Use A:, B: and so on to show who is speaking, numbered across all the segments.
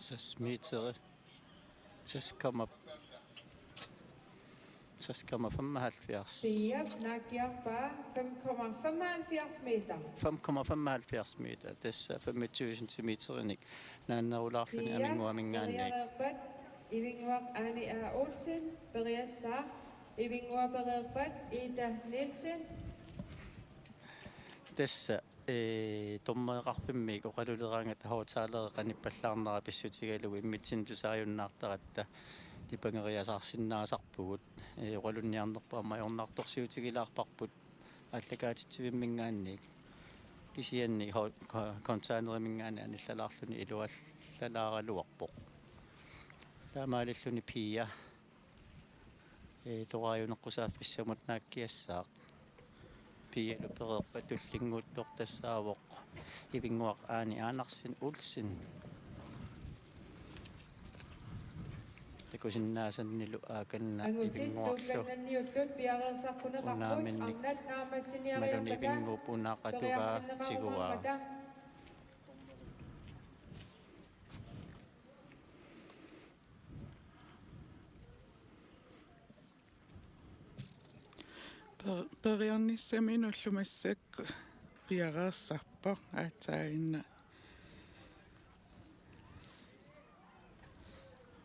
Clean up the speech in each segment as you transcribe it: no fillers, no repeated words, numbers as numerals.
A: 6 meter 6,75
B: Pia Nakia bare 5,75 meter.
A: 5,75 meter. Tässä 25 centimeter nik. Nanna ularluni
B: Pia
A: aminguamingaannik.
B: bererpat Ivingwar Ani A. Olsen, Beres Sar, Ivingwar bererpat Ida Nielsen.
A: Tässä tommaeqarpimmi qoqaluleraangat hawtaaleeqanippallarnera pissutigalugu immitsin tusaajunnaartaratta lipangeriasarsinnaasarpugut oqalunniarnerpaama jornaartorsiutigilaarparput allakaatitsivimmingaannik kisianni kontaanerimmingaani anillalaarluni iluallalaaraluarpoq taamaalilluni pia toraajunekkusaafissamut naakkiassaaq pia lupererpa tullinguuttor tassaavoq ivinguaq aani aanarsin ulsin takusinnaasannilu aakanna ivinguarlu
B: Angutit piarersarquneqarput arnat naamassiniariarpata
A: ivinguupunaaqatugaa tiguaa
C: Periannissamin ullumassakku piareersarpo aataaginna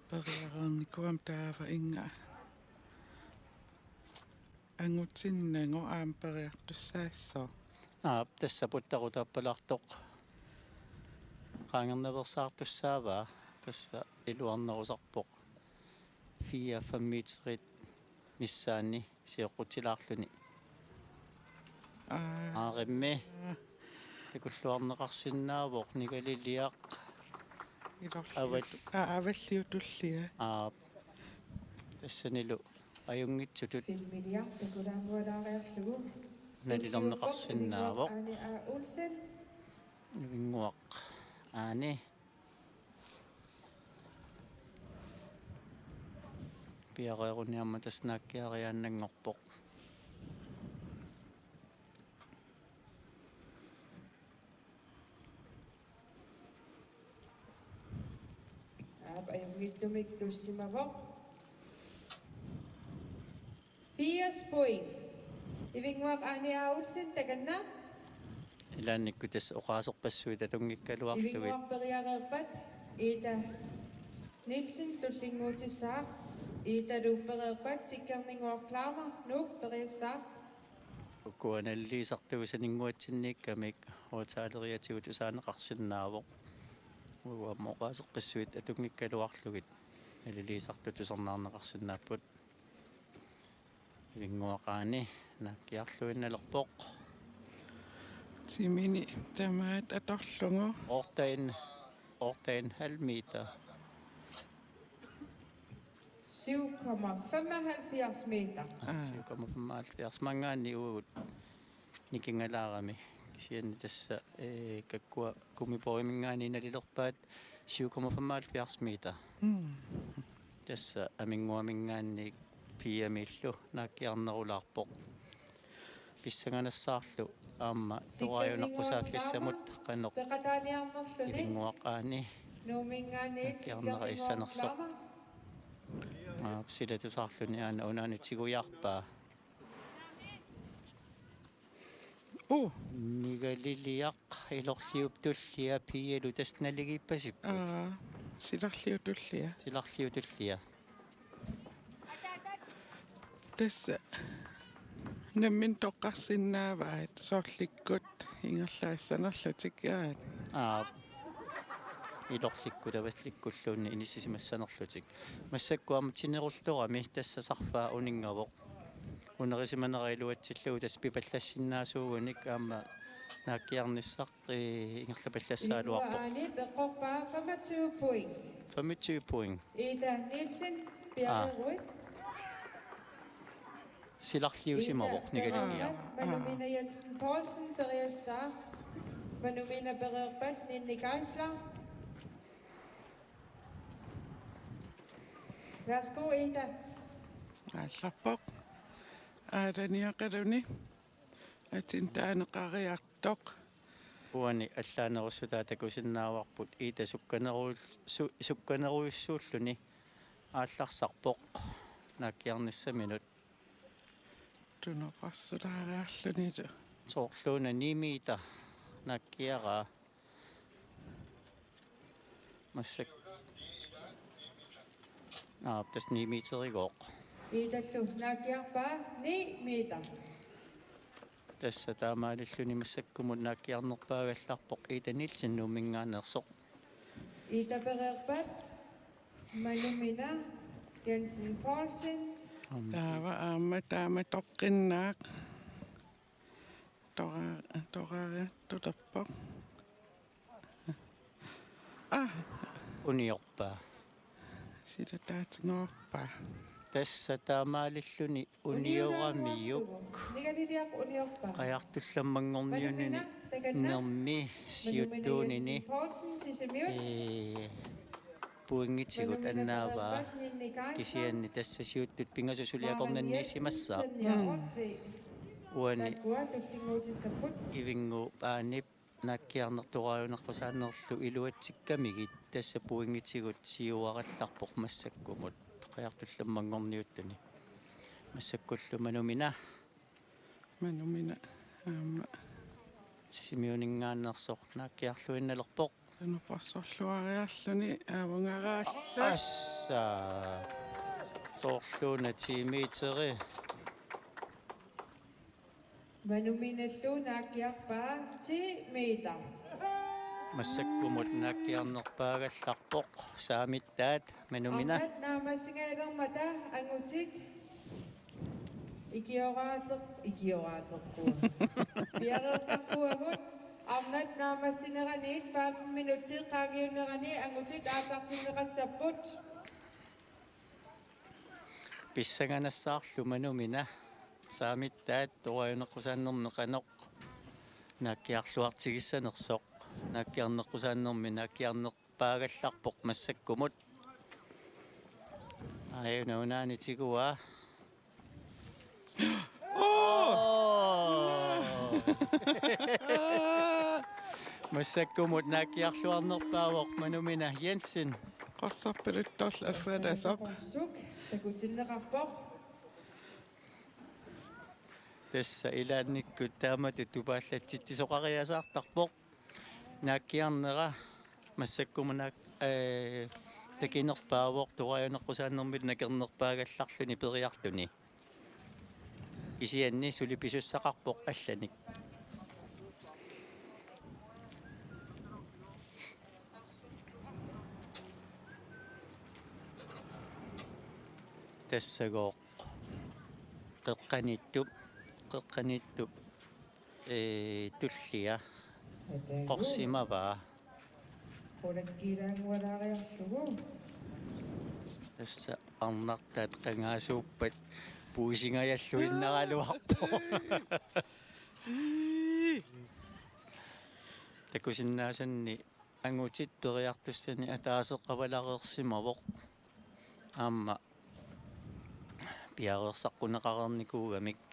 C: periareernikuam taava inga angutsinnagu aam
A: tässä puttaruutappalartoq qaangernaversaartussaavaa tässä iluarnerusarpoq 4-5 meterit missaanni siоqutilaarluni aarimmi takulluarneqarsinnaavoq nigaliliaq
C: avalliutullia
A: тассанилу ajungitsutut
B: Filmiliaq takulaangualaariarlugu
A: nalilorneqarsinnaavoq
B: Ani A. Olsen.
A: ivinguaq aani piareeruniarma tasnaakkiariaannangorpoq
B: Ajungittumik tussimavoq 80 point. Ivingwaq Ani A. Olsen taganna.
A: ilaannikku tass oqaasorpassuita tungikkaluarlugit
B: Ivingwaq periareerpat Ida Nielsen tullinguutissaaq Ida luuppereerpat sikkerninguarklaama nuuk periassaaq
A: ukkuanalliisartuusaninguatsinniikkamik hawtaaleriatigut usaaneqarsinnaavoq uamma oqaasorpassuit atungikkaluarlugit aliliisartutusarnaarneqarsinnaapпут ivinguaqaani naakkiarluinnalerpoq
C: timini tamaat atorlungu
A: ortain halv meter
B: 7,75 meter.
A: 7,75 mangaani uut nikingalaarami kisianni tassa kakkua kumipoimingaani nalilerpaat 7,75 meter tässä aminguamingaanni piamillu naakkiarnerulaarpoq pissanganassаарlu aamma toraajunekkusaafissamut qannoq
B: Peqataaniarnerluni
A: ivinguaqaani
B: nuumingaaniit
A: naakkiarnera issanersoq silatusarluni aana unaani tiguiarpaa nigaliliaq ilorliuptullia pialu tasnaligiippasippu
C: silarliutullia
A: tässä
C: nammin toqqarsinnaavaat soorlikkut ingerlaassaanerlutik
A: ilorlikku tavaslikkulluunni inissimassanerlutik massakkuama tinerullerami tässä sarfaa uningavoq unerisimaneriluatsillugu tas pipallassinnaasuugunik aamma naakkiarnissaq ingerlapallassaaluarpoq
B: Ani peqorpaa 25 point.
A: 25 point
B: Ida Nielsen piareeruit
A: silarliusimavoq nigalilia
B: Manumina Jensen Poulsen periassaaq Manumina bereerpat Ninni Geisler. Værsgo, Ida.
C: алларпоқ ааланиақалуни атинтаанеқариартоқ
A: uani allaanerusutaatakusinnaavaqput iita sukkaneruissuulluni aallarсарпоq naakkiarnissaminut
C: Tunoqarsulaariarlunitu
A: soorluuna niimiita naakkiaraa масsak tas niimiiterigoq
B: Iitallu naakkiarpaa 9 meter.
A: тасса таамаалиллуни массаккумут нааккиарнерпаагалларпоq иитанилсиннуумингааnersoq
B: Iitapereerpat Manumina Jensen Poulsen.
C: taava aamma taama toqqinnaaq toraariartutappoq
A: uniorpaa
C: sila taatigoorpaa
A: тасса таамаалиллуни униорамиук
B: Nigaliliaq uniorpaa.
A: qajartullammanngorniunini nermi siuttuunini
B: Poulsen sisimiut.
A: puingitigut annaavaa kisianni tassa siuttut pingasusuliaqornanniissimassaa uani ivingu aanip naakkiarnertuqaajunaqqusaannerlu iluatsikkamigit tassa puingitigut siuarallarpoq massakkumut qajartullammanngorniuttuni massakkullu manumina
C: aamma
A: sisimiuningaannersoq naakkiarluinnalerpoq
C: tunuparsorluariarluni aavungaraalla
A: assa soorluuna tiimiiteri
B: Manuminallu naakkiarpaa 10 meter.
A: массаккумут нааккиарнерпаагалларпоq saamittaat manumina
B: Amnat naamasingaillermata angutit ikioraateqqua piareersarpuagut amnat naamassineraniit 15 minutit qaagiunnerani angutit aappartinneqassapput
A: pissanganassаарlu manumina saamittaat torajuneqqusaannerneqanoq naakkiarluartigissanersoq naakkiarneqqusaannermi naakkiarnerpaagallarpoq massakkumut ayunaunaaниtigуа массаккумут нааккиарлуарнерпаавоқ манумина Jensen
C: qassarpiluttorl affalasaq
B: suk takutinneqarpoq
A: тасса илаанниккут таамату тупааллатситсисоқариасаартарпоқ нааккиарнера массаккумунаак такинерпаавоқ тураjuneqqusaannerмит накернерпаагалларлуни периартуни исианни сулиписуссақарпоқ алланик тассагооқ qeqqanittup туллиа qorsimavaa
B: qulakkilaangualaariarlugu
A: тасса арнартаат qangaasuuppat puusingajalluinnaraluarpo takusinnaasanni angutit periartussani ataaseqqavalaqersimavoq aamma piareersaqqunaqarernikuugamik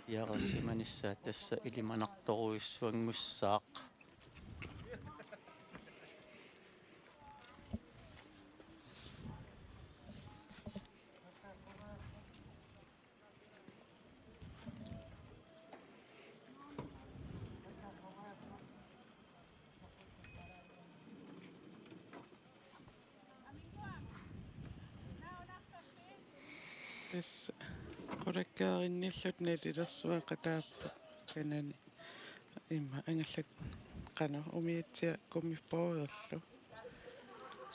A: piareersimanissa tassa ilimanartoruissuangussaaq
C: Tis qorakkaarinnillut nalilersuaqataappu kanani imma angallak qanu umiatsia kumippoerlu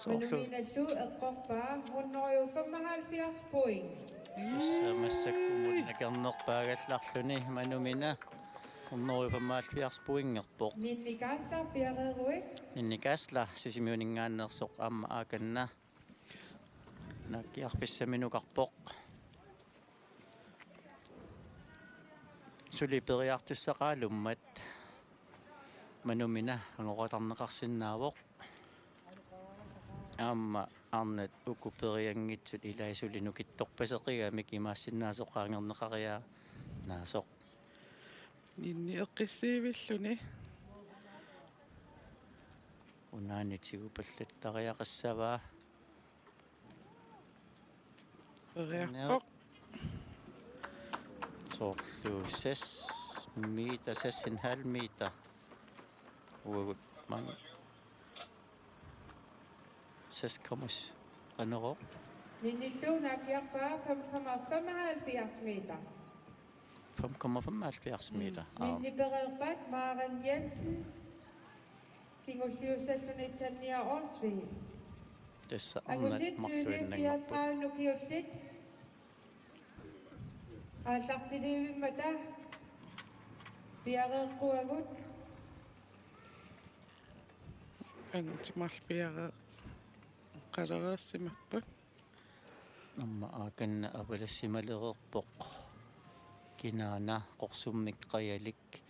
B: manuminallu eqqorpaa 175 point
A: тасса массаккумут накернерпаагалларлуни манумина орнорупамаалфиарспуингерпоқ
B: ninnikaaslар piareeruik
A: инникаасла сисимиунингааннерсоқ аама ааканна наккиарписсаминукарпоқ сулипериартуссақаалуммат манумина ангоқатарнеқарсинаавоқ аама арнат укупериангитсут илаисулинукитторпасеқигамик имаассиннаасоқаангернеқариаа наасоқ
C: Ninni eqqissiivilluni
A: Unaanitigu pallattariaqassavaa.
C: periarpoq
A: Soorlu 6 meter, 6,5 meter. Uagut man 6, anerår.
B: Ninnilluun aakiarpaa 5,75 meter.
A: 5,75 meter.
B: Ninni bereerpat Maren Jensen. Kingulliussalluni tannia Ornsvig.
A: Tässä
B: Angutit
A: annat
B: tyyni piatraa nukiullit. Aallartiliivimmata. Piareerquagut.
C: anutimarpiare qalereersimappat
A: Amma aakanna avalassimalererpoq. Kinaana qorsummik qayalik.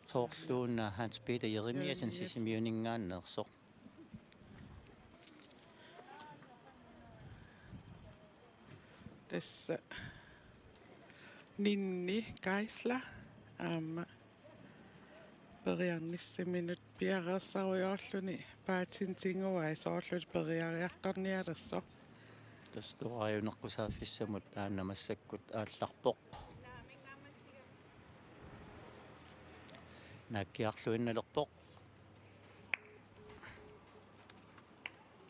A: Soorluuna Hans Peter Jeremiasen sisimiuningaanneersoq.
C: tässä Ninni Kaisla periarnissiminut piareersarujoorluni paatintinguai soorlut periariaqqarnialerso
A: Tastuariunerqusaaffissamut aannamassakkut aallarpoq. Naakkiarluinnalerpoq.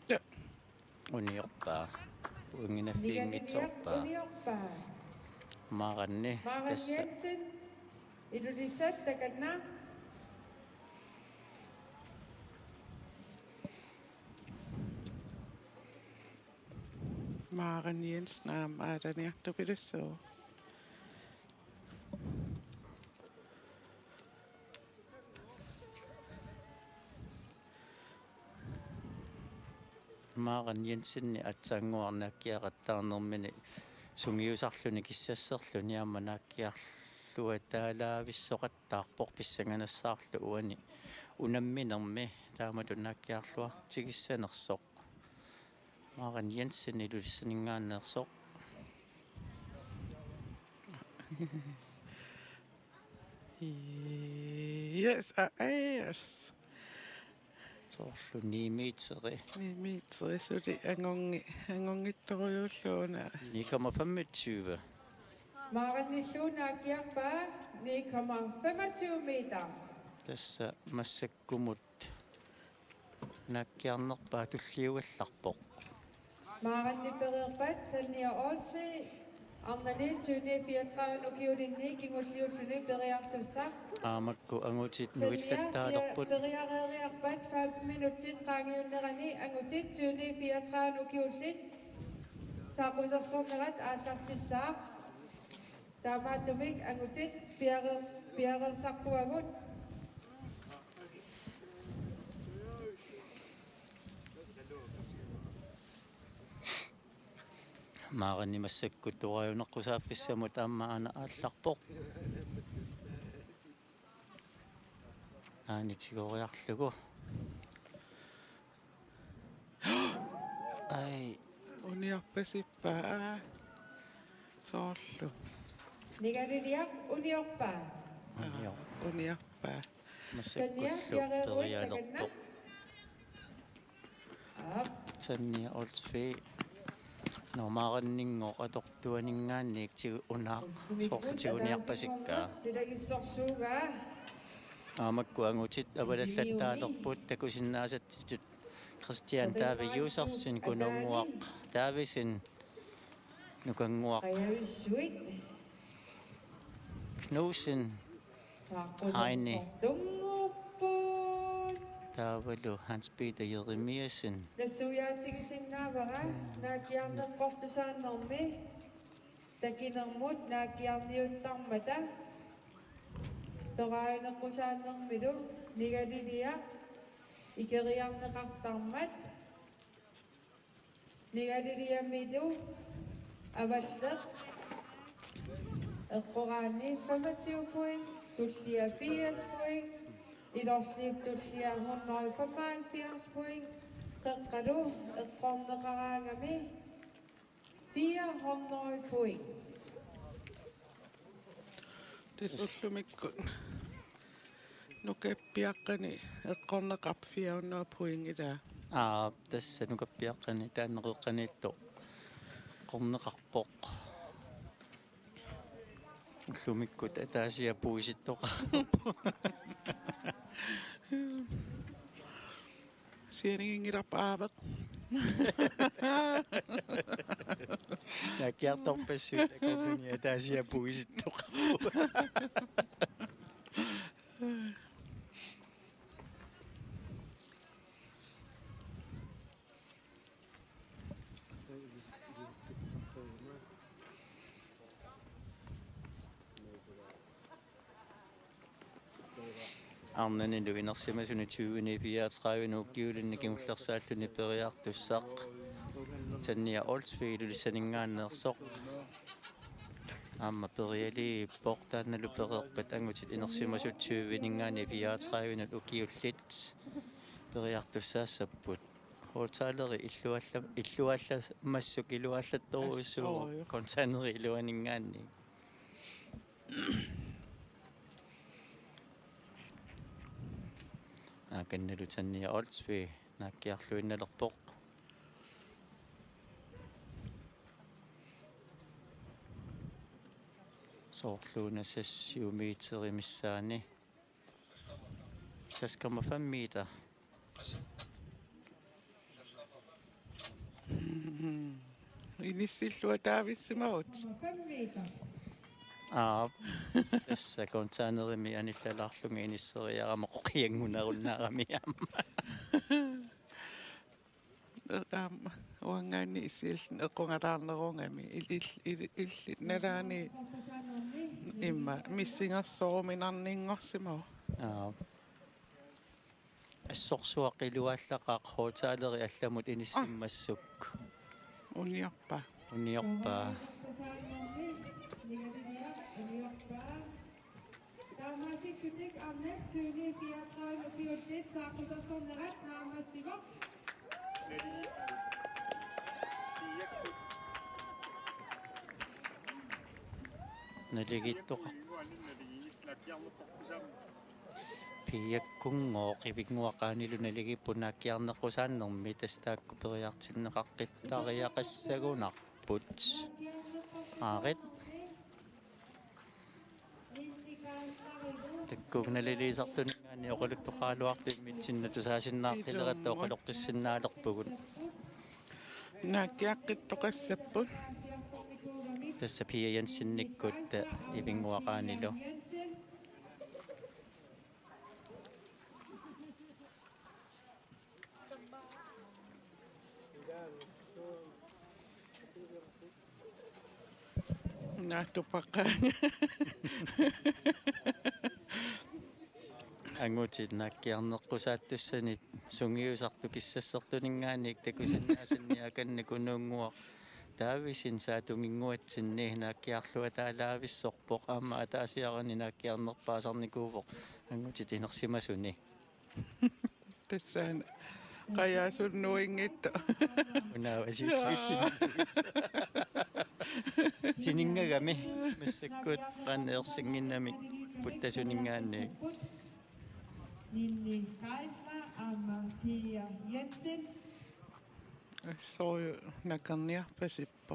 C: Ja.
A: Uniorpaa.
B: Nigatiniaq
A: Unginaffiingitsorpaa.
B: uniorpaa.
A: Maaranni
B: Maren
A: tässä
B: Jensen. Idulissat takanna.
C: Maren Jensen aadaniartupilussuu
A: Maren Jensenni atsaanguarnaakkiaqattaarnermini sungiusarluni kissasserluni aamanaakkiarlua taalaavissoqattaarpoq pissanganassaarlu uani unamminermi taamatunaakkiarluartigissanersoq. Maren Jensen ilulissaningaanneersoq.
C: yes yes
A: Soorlu 9 meteri.
C: nimitrisuli angongittoriulluuna
A: 9,25.
B: Maren Nilluun aakiarpaa 9,25 meter.
A: Tässä massakkumut naakkiarnerpaa tulliugallarpoq.
B: Maren Nibereerpat tannia Ornsvig. Arnani tyyni 34 ukiulinni kingulliulluni periartussa.
A: Aamakku angutit nuillattaalerput.
B: Periareeriarpat 5 minutit qaangiunnerani angutit tyyni 34 ukiullit. Saaqusarsornerat aallartissaaq. Taamaatumik angutit piareersaqquagut.
A: Maaranni massakkut tuariunerqusaaffissamut aamma aana aallarpoq. Aanitigooriarlugu. Ai,
C: uniorpasippaa soorlu
B: Nigaliliaq uniorpaa.
A: joo.
C: uniorpaa
B: Tannia
A: Massakkullu
B: piareeruit takanna.
A: Tannia Ornsvig. No maaranningoq atortuaningaanniik tigu unaaq soortiguniarpasikkaa.
B: Silagissorsuugaa.
A: Aamakku angutit avalallattaalerput takusinnaasatitut Christian Taaviyuusarsin kununguaq taavisin nukanguaq
B: Qayavissuit.
A: Knudsen Heine.
B: Saaqusarsortunguuppuut.
A: taavalu Hans Peter Jeremiasen
B: Nassujaatigisinnaavara naakiarneqqortusaannermi takinermut naakiarniuttarmata toraaneqqusaannermilu nigaliliaq ikeriarneqartarmat nigaliliamilu avalleq eqqoraani 25 point tullia 80 point ilorliip tullia 175 point qeqqalu eqqorneqaraangami 400 point
C: Tissullumikku. Nukeppiaqqani eqqorneqarfiaunnerpuingitaa.
A: tässä nukappiaqqani taanneqeqqaniitto qorneqarpoq ullumikkut ataasia puisittoqa
C: Sieningingirapaaveq.
A: nakiartorpassuut akornuni ataasia puisittoqa арнани луинерсимасуни 2034 кимуллерсааллуни периартуссаақ танниа олсвигилулиссанингааннеерсоқ аама периали портаанналу переерпат ангутит инерсимасут 20 34 укиуллит периартуссаассаппут хоотаалери иллуалла массук илуаллатторуиссуу контанери илуанингаанни канналу танниа олсви нааккиарлуинналерпоқ соорлуунасассиумиитеримиссаани 6,5 meter.
C: Inissillua taavissimaut.
B: 5 meter.
A: Tässä kontanerimi anillallarlunga inisseriaramoqqiangunerunnaarami
C: Uangaani isiillen eqqungalaarnerungami illit nalaani imma missingersoruminarninngorsimau.
A: assorsuaqiluallaqaaq hootaaleri allamut inissimmassuk
C: Uniorpa.
B: Kritik annet, 2034 saker som rett nærmest i vakt.
A: naligittoqa piakkunngooq ivigguaqaanilu naligippunaakkiarneqqusaannermi tastaakku periartinneqaqqitariaqassagunarput aarit takkugnaliliisartuningaani oqaluttoqaaluartimmitsinna tusaasinnaarqilerattu oqaloqqissinnaaleqpugun
C: Naakkiaqqittoqassapput.
A: tässä Pia Jensennikkut ivigguaqaanilu
C: Naatupaqaanga.
A: angutit naakkiarneqqusaattussani sungiusartu kissassertuningaaniik takusinnaasinniakannakunuunguaq taavisin saatunginguatsinni naakkiarlua taalaavissorpoq aama ataasiarani naakkiarnerpaasarnikuuvoq angutit inersimasuni
C: Tassaana qayasunnuingitto.
A: unaavasiullittin siningagami massakkut qanneersinginnamik puttasuningaanniik
B: Ninni Kaisla, Amma Pia Jensen.
C: Soju nakarniarpasippo.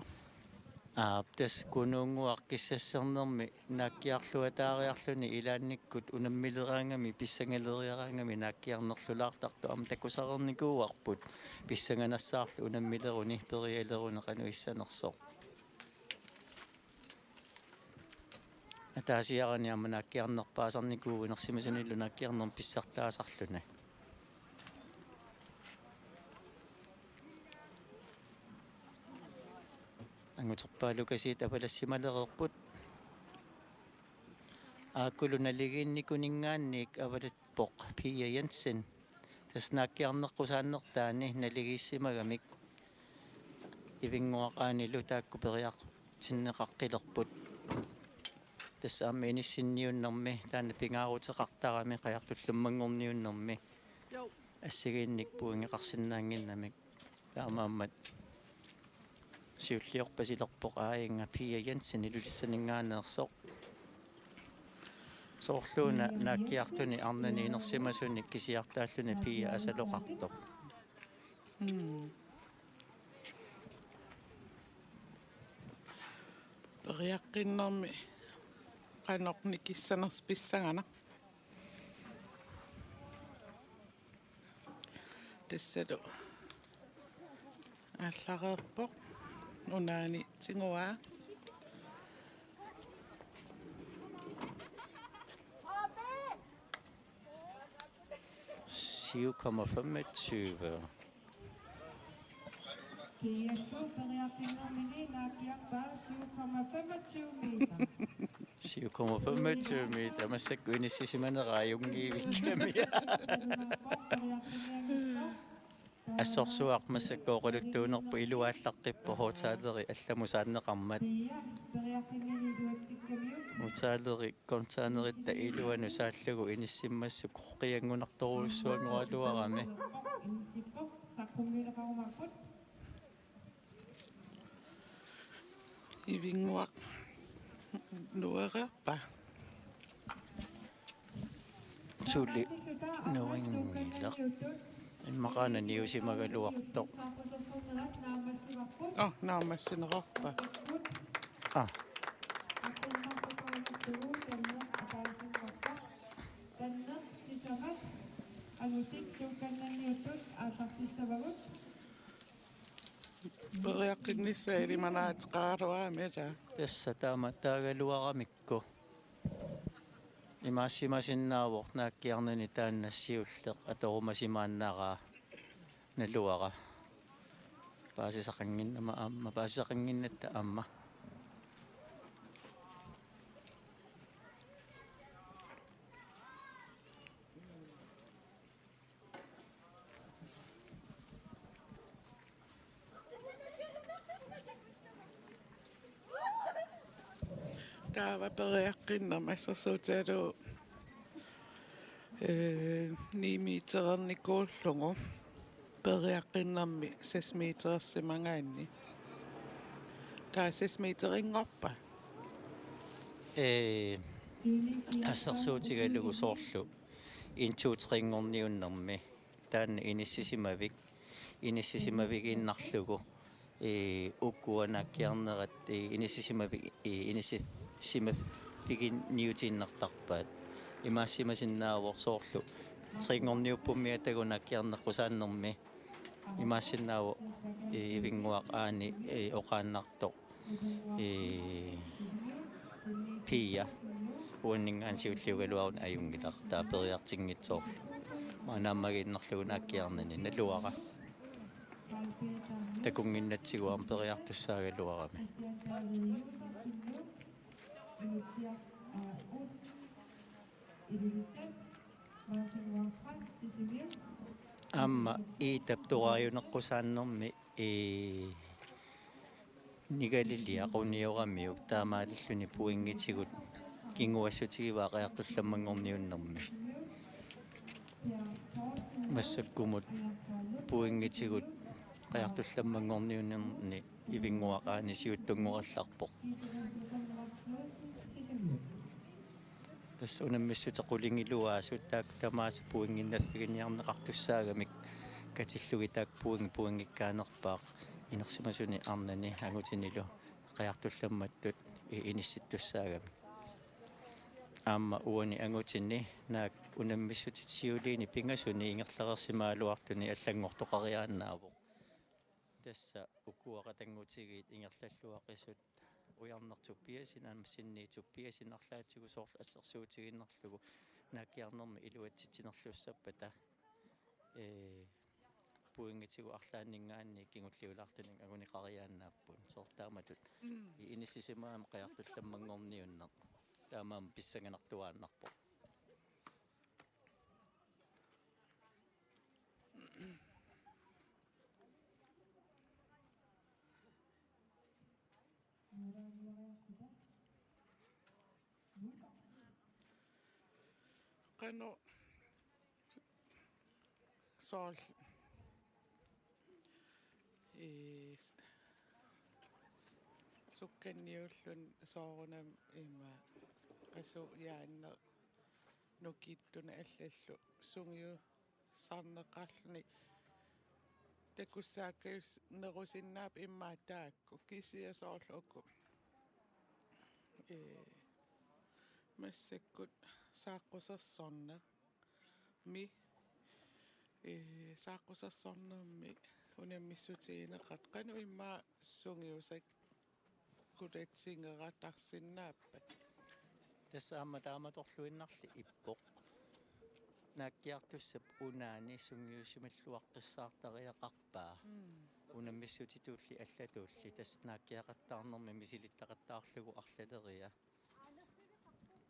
A: tas kunuunguaqqissassernermi naakkiarluataariarluni ilaannikkut unammileraangami pissangaleriaraangami naakkiarnerlulaartartu am takusarernikuuarput pissanganassaarlu unammileruni perialeruni qanuissanersoq ataasiarani amma naakkiarnerpaasarnikuu inersimasunillu naakkiarnerm pissartaasarluna anguterpaalukasiit avalassimalererput aakkulu naligiinnikkuningaanniik avalatpoq Pia Jensen tas naakkiarneqqusaannertaani naligiissimagamik ivigguaqaanilu taakku periartinneqaqqilerput tas aama inissinniunnermi taana pingaaruteqartarami qajartullummangorniunnermi ассигиинникпуингеқарсинаангиннамик таамааммат сиуллиорпасилерпоқ аинга Pia Jensen илулиссанингаанеерсоқ soorluuna naakkiartuni arnani inersimasuni kisiartaalluni pia asaloqartoq
C: Periaqqinnermi qanorni kissanerspissanganak tassalu аллареерпоq унаани тингуаа
A: Siu kommer 25.
B: Kiiassu periaqqinnermini naakkiarpaa 7,25 meter.
A: Siu kommer 25 meter. Masakku inissisimanerajungiivikkamia. Assorsuaq masakkoquluttuunerpu iluaallarqippu hootaaleri allamusaanneqarmat.
B: Periaqqinnerni luatsikkamiut.
A: Hootaaleri kontaaneritta iluanu saallugu inissimmassuk qiangunartoruussuangualuarami.
B: Inissippoq saqqummileqarumarput.
C: ивингуақ нуерерпа
A: Suuli nuingilaq. Imaqaana niusimagaluartoq.
C: наамассинеқарпа
A: Ah,
C: периаққиннissaа илиманаатеқаруаамила
A: tässä taagaluaramikku. Imaassimasinnaavoq naakkiarnani taannassiulleq atorumasimaannaraa naluara. Paasisaqanginnama aamma paasisaqanginnatta aamma.
C: таава периаққиннермассерсуутаалу ниимиитерерникууллугу периаққиннерми 6 метерерсимангаанни таа 6 метерингорпа
A: Тассерсуутигалугу соорлу интуутрингорниуннэрми таанна иниссисимавик иннарлугу уккуанааккиарнерат иниссисимавик иниссисимавигин ниутииннартарпаат имаассимасиннаавор соорлу трингорниуппуммиатагунааккиарнерпусааннэрми имаассиннааву ивингуақ аани оқааннартоқ пия уаннингаан сиуллиугалуарун аюнгилар таапериартингитсоорлу манааммагиннерлугу нааккиарнани налуара такунгиннатсигуарм периартуссаагалуарами амма иитаптурааюнеққусааннэрми нигалили aqunioramiuk taamaalиллуни puingitigut kinguassutigiva qeartullammanngorniunnermi массаккумут puingitigut qeartullammanngorniunnerni ивингуақаани сиуттунгоралларпоқ тас унаммиссутеқулингилуаасут таак тамаасу puinginnaффигиниарнеқартуссаагамик катиллуги таак puingikkaанерпаақ инерсимасуни арнани агутинилу qeartullammattut инисситтуссаагами аама уани агутинни наак унаммиссутитсиулиини пингасуни ингерлерсимаалуартуни аллангортоқариааннаавоқ тасса укуақатангутигиит ингерллаллуақисут уярнертуппиасин аамассинниитуппиасин арлаатсигу соорлу ассерсуутигиннерлугу нааккиарнерми илуатситсинерлуссаппата puingitigu arlaanningaanni kingulliulaartuning aguniqariaannaapпун soortaamatut inissisimaam qiartullammanngorniunneq taamaam pissanganartuaannarpo
C: qano sool sukkanniullun soorunam ima qasu yaanne nukiittuna аллаллу сунгиу сарнеқарлуни такуссааккаюс нерусиннаап иммаатаакку кисиасоорлуукку массаккут сааққусерсорна ми сааққусерсорнерми унаммиссутигинеқат қану имма сунгиусак кулатсингератарсиннааппат
A: tässä amma taamatorluinnarli ippoq naakkiartussap unaani sungiusimalluaqqissaartariaqarpaa unamissutituulli allatuulli tass naakkiaqattaarnermi misilittaqattaarlugu arlaleria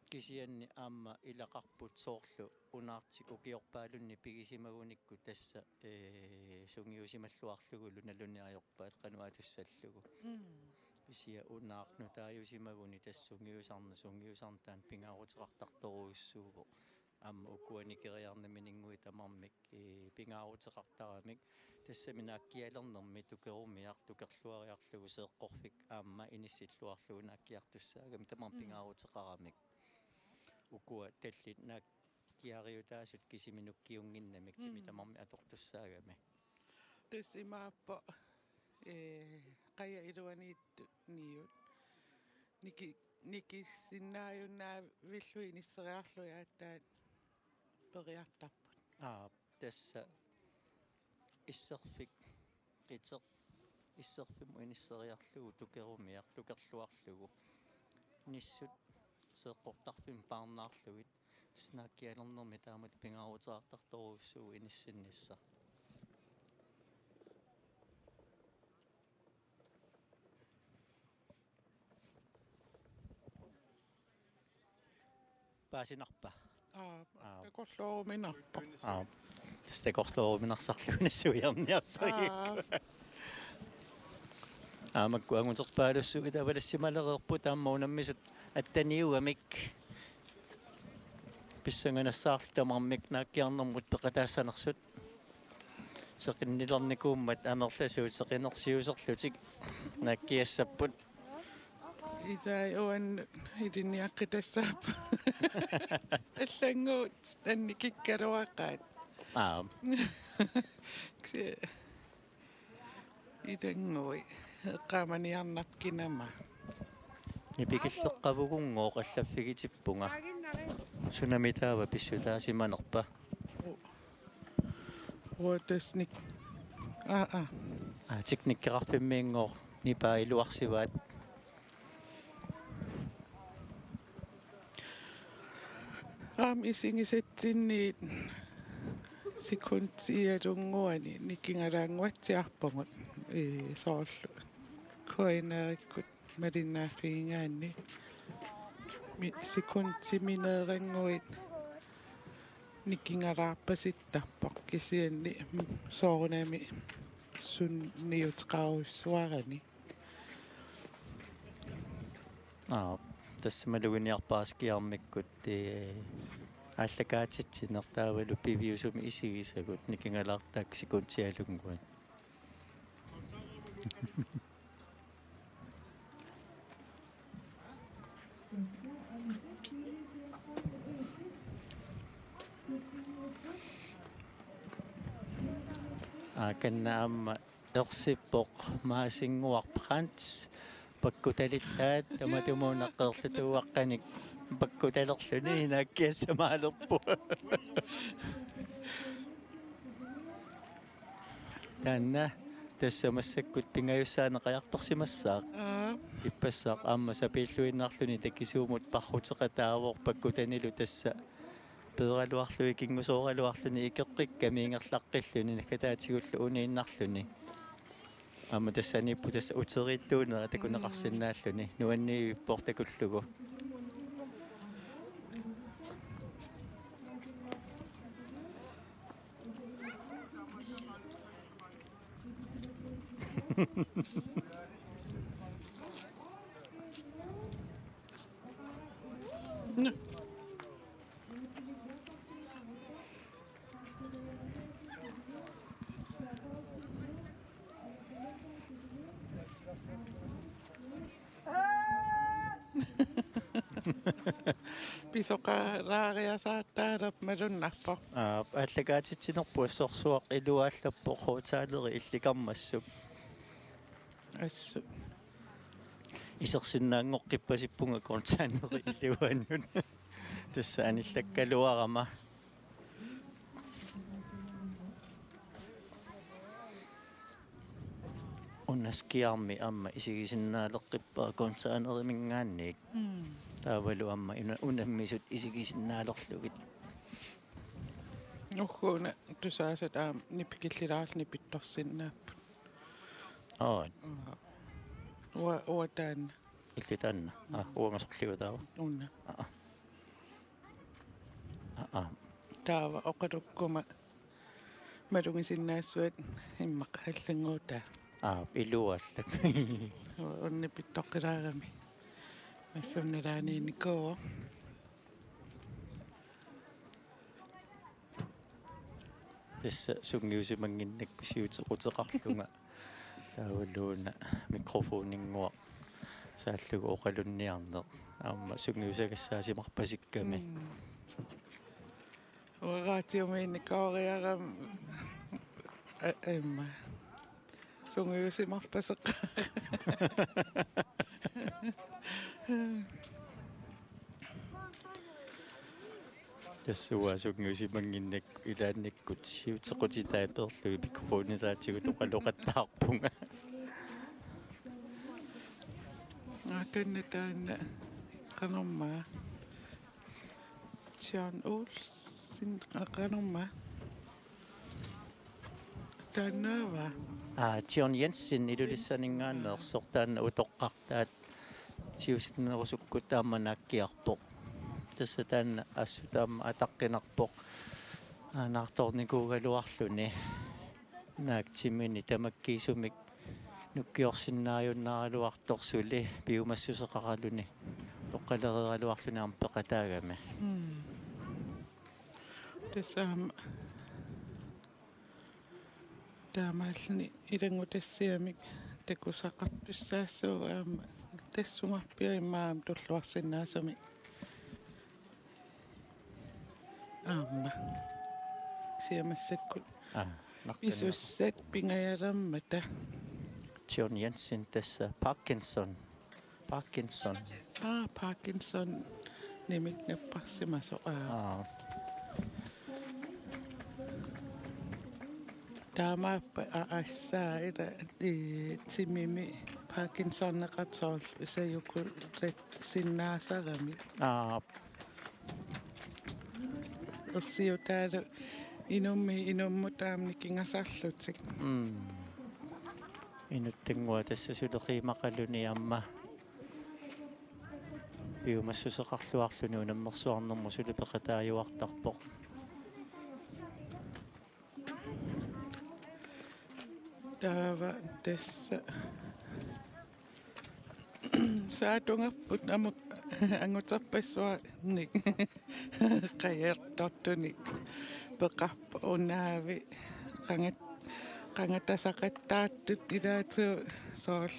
A: kisianni aamma ilaqarput soorlu unaartik ukiorpaalunni pigisimagunikku tassa sungiusimalluarlugu lunaluniariorpaat qanuatussallugu isia unaarnu taayusimaguni tassungiusarntaan pingaaruteqartartoruissuuvo amma ukuanikeriarnamininngui tamarmik pingaaruteqartaramik tassami naakkialernermi tukerluariarlugu seeqqorfik aamma inissilluarlugu naakkiartussaagami tamar pingaaruteqaramik ukua tallit naakkiariutaasut kisiminukkiunginnamik timi tamarmi atortussaagami
C: qisimaappa qaya iluaniittu niut nikissinnaayunnaa villui nisseriarluiaattaat periartarput
A: tässä isserfik qiteq isserfimu inisseriarlugu tukerumiarlukerluarlugu nissut seeqqortarfim paarnaarlugit snaakkialernermi taamat pingaaruteqartartoruissugu inissinissa paasinarpa
C: eqorluoruminarpa
A: tästä eqorluoruminarsarluunassuiarniarsagikku aamakku anguterpaalussu itavalassimalererput aamma unammisut attaniugamik pissanganassаарtamarmik naakkiarnermut peqataassanarsut seqinnilernikummat amerlasuut seqinersiuserlutik naakkiassapput
C: itai uan idiniaqqitassaapp аллангуут танникиккалуаққаат идангуи эққаманиарнапкинама
A: nipikilleqqavugunngoo qallaffigitippunga sunamitaava pissutaasimanerpa
C: уотасник
A: tiknikkerarpimmiingoor nipailuarsivaat
C: isingisatsinniit sikuntialunguani nikingalaanguatsiarpungut soorlu koinerikkut malinnaaffiingaanni sikuntimineringuit nikingalaarpasittarpoq kisianni soorunami sunniutqaruissuarani
A: tässä maluginiarpaaskiarmikkut ааллакаатитсинертаавалу пивиусуми исигисагут никингалаартаак сикунтиалунгуан каннаамма ерсиппоқ маасингуарпрант паккуталиттаат таматумуунаққерлутуаққаник паккуталерлүни нааккиассамаалерпу танна тассамассаккут пингаюссаанеқаярторсимассаақ иппассаақ аама сапииллуиннарлүни таккисуумут паррутеқатаавор паккутанилу тасса пеералуарлуи кингусооралуарлүни икеққикками ингерлаққиллүни накатаатигуллу унииннарлүни аама тассаниппу тасса утериттуунера такунеқарсинааллүни нуанниви портакуллугу
C: писоқараариасааттаалап малуннарпо
A: аллагаатитсинерпу ассорсуақ илуааллаппо хоутаалери илликармассуп
C: ассу
A: исерсиннаангоққиппасиппунга концаанери илуааннут тасса аниллаккалуарама уннаскиарми амма исигисиннаалеққиппаа концаанеримингаанник таавалу амма унаммисут исигисиннаалерлугит
C: нухуна тусаасат нипикиллилаарни питторсиннааппут уатаан
A: иллитаанна уангасорлугутаава
C: унна
A: таава
C: оқалуккума малугисиннаассуат иммақ халлангуутаа
A: илуаллак
C: онни питтоққилаарами массунналааниникоо
A: тасса сунгиусимангиннакку сиутеқутеқарлунга таавалууна микрофонингуа сааллугу оқалунниарнеқ аама сунгиусагассаасимарпасикками огаатиуминикоориарам
C: эмма сунгиусимарпасеқ
A: тассуа сунгиусимангиннак илаанниккут сиутеқутитааперлуги микрофонисаатигу тоқалоқаттаарпунга
C: акэннатаана каномма John Olsen каномма танава
A: John Jensen илулиссанингааннеерсортаана утоққартаат сиусиннерусукку тааманаккиарпоқ тасса таана ассутаама атаққинарпоқ наарторникуугалуарлуни наактимини тамаккиисумик нуккиорсиннааюннаралуарторсули пиумассусеқаралуни тоққалерералуарлуни арпеқатаагами
C: тасаама таамаални илангутассиамик такусақартуссаассуу аама тассумарпиа имаам туллуарсинаасами аама сиамассаккут исуссат пингаялермата
A: John Jensen тасса Parkinson
C: Parkinson nimiknapparsimaso таамааппа аассаа ила тимими Parkinson неқатсоорл исаюкку синнаасарами оссиутаалу инумму таамни кингасаарлутик
A: инуттангуа тасса сулеқимақалуни амма пиумассусеқарлуарлуни унаммерсуарнэрму сулепеқатааюартарпоқ
C: таава тасса саатунгаппут амут ангутарпассуа ник қаертортуник пеқарпа унаави qangatasaqattaartut ilaatu soorl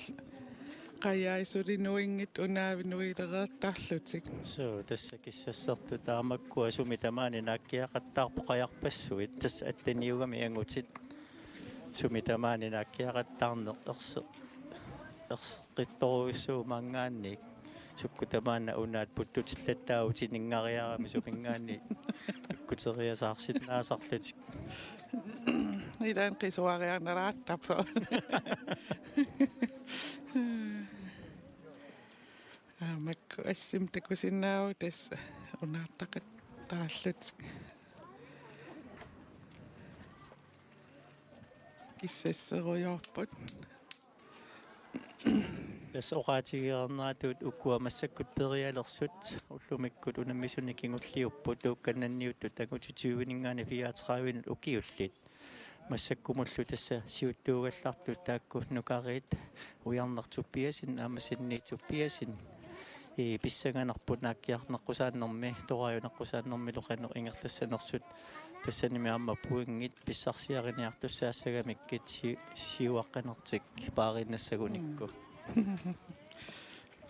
C: qayaisurinuingit unaavi nuilereertarlutik
A: so tassa kissassertu taamakkua sumi tamaani naakkiaqattaarpo qajarpassuit tassa attaniugami angutit sumi tamaani naakkiaqattaarneq erseqqittoruissuumangaannik sukku tamaana unaat puttutillattaavutininngariarami suqingaani tukkuteriasaarsinnaasarlutik
C: ilan qisuariarneraartarso makku assim takusinnaau tassa unaartaqattaarlutik kissasserujorput
A: тасса оqaatigiarnaatuut уккуамассаккуттериалерсут уллумиккут унаммисуни кингуллиуппу туукканнанниутту тагутитиуинингаани 34-винут укиуллит массаккумуллу тасса сиуттуугалларту таакку нукариит уярнертуппиасин аамасинниитуппиасин писсаганарпут нааккиарнеққусааннэрми тораюнеққусааннэрми лоқанер ингерлассанерсут тассаними аама пуингит писсарсиариниартуссаассагамиккит сиуаққанертик паариннассагуникку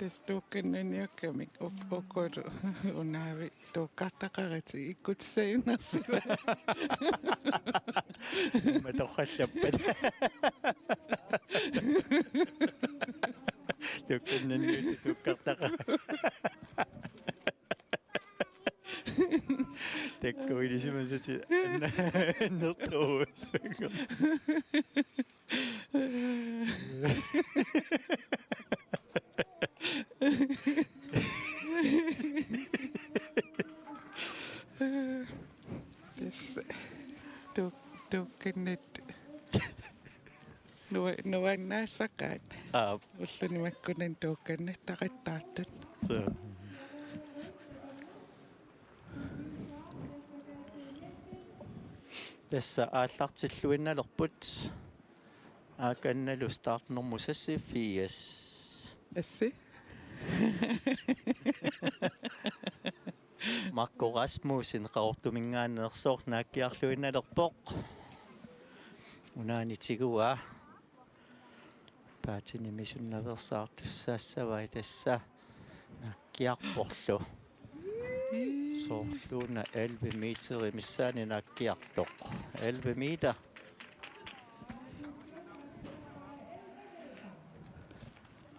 C: Des tuukennaniakkamik ukulu unaavi tuuqqartaqarati ikkutsainarsiva
A: ما تخشبت تكن النيوت تكرتق تكوي لي سمجتي نطوس
C: des tuukennat nuannaasaqaat ullunimakkunan tuukannat taqattaartut
A: tässä ааллартиллуинналерпут ааканналу стартнэрмусассиффиас
C: assi
A: Marco Rasmussen qaortumingaanneersoor naakkiarluinnalerpoq unaanitigua paatini misunnaversaartussaassavai tassa naakkiarporlu soorluuna 11 meteri missaani naakkiartoq 11 meter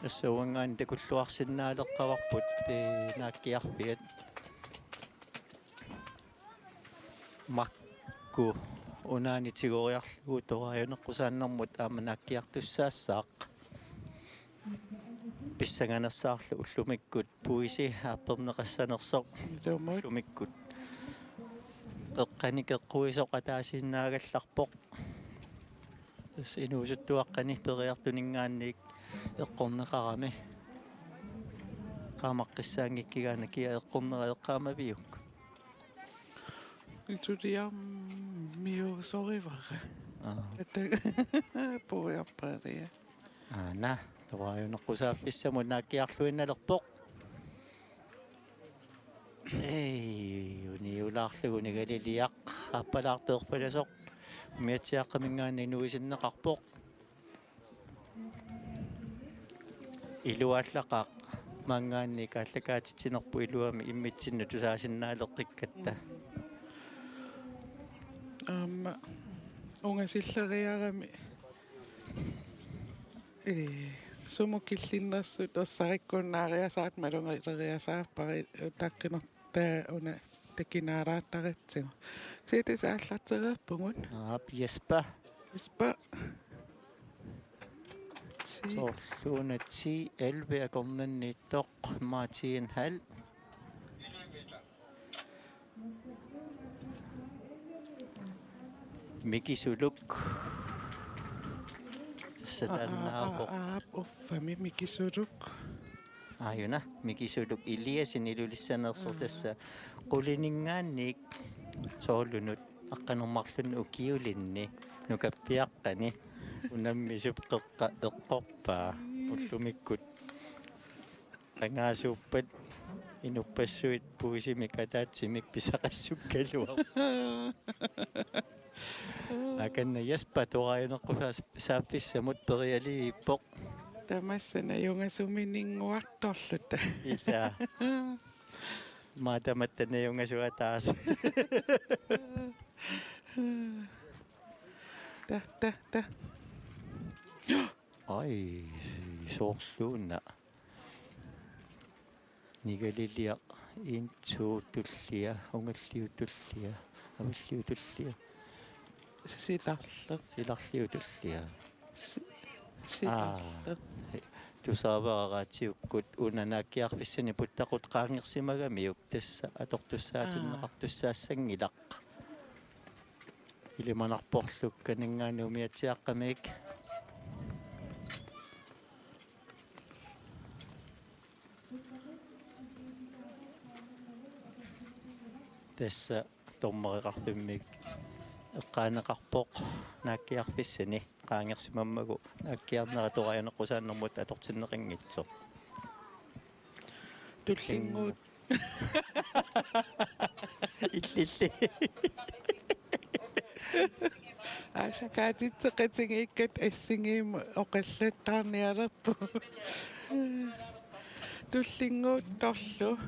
A: тассауангаан такуллуарсиннаалеққаварпут нааккиарпиат макку унаанитигориарлугу тораюнеққусааннэрмут аама нааккиартуссаассаақ писсаганерсаарлу уллумиккут пуиси ааппернеқассанерсоқ уллумиккут эққаникеққуисоқ атаасиннаагалларпоқ тас инуусуттуаққани периартунингаанник эққорнеқарами qaamaqqissaangikkigaana kia eqqorneriaqqaamaviuk
C: ituliam miusorivaqa ata puiarparia
A: aana torayuneqqusaaffissamu naakkiarluinnalerpoq uniulaarlugu nigaliliaq appalaarteerpalasoq miatiaqqamingaanni nuisinneqarpoq iluallaqaq mangaanni kaallakaatitinerpu iluami immitsinnu tusaasinnaaleqqikkatta
C: ungasilleriarami sumukillinnersut ossarikkunnaariasaat malungeriasaarpari taqqinert una takinaaraattaritsigu siitis aallartereerpungun
A: piespa
C: ispa
A: soorluuna 10 11 akornanniittoq maatiin hal mikisuluk satannaaqoq
C: uffami mikisuluk
A: ayuna mikisuluk iliasin ilulissanersor tassa quliningaannik soorlunut aqqanermarlun ukiulinni nukappiaqqani unammissup qeqqa eqqorpaa ullumikkut qangaasuuppat inuppassuit puusimik ataatsimik pisaqassukkalua akanna yaspa torayuneqqusaas saafissamut perialiippoq
C: tamassana yungasumininguartorluta
A: illa maatamattana yungasuataas
C: ta
A: ai soorluuna nigaliliaq intuutullia ungalliutullia avalliutullia silarliutullia tusaavaraqaatiukkut unanaakkiarfissani puttaqut qaangersimagamiuk tassa atortussaatinneqartussaassangilaq ilimanarporlukkaningaanu miatiaqqamik tassa tormeriqarpimmik eqqaaneqarpoq naakkiarfissani qaangersimammagu naakkiarnera torayuneqqusaannermut atortinneqinngitso
C: tullinguut
A: illilli
C: аашакаатитсеқатингиккат ассигиима оқаллаттаарниалерпу Tullinguuttorlu.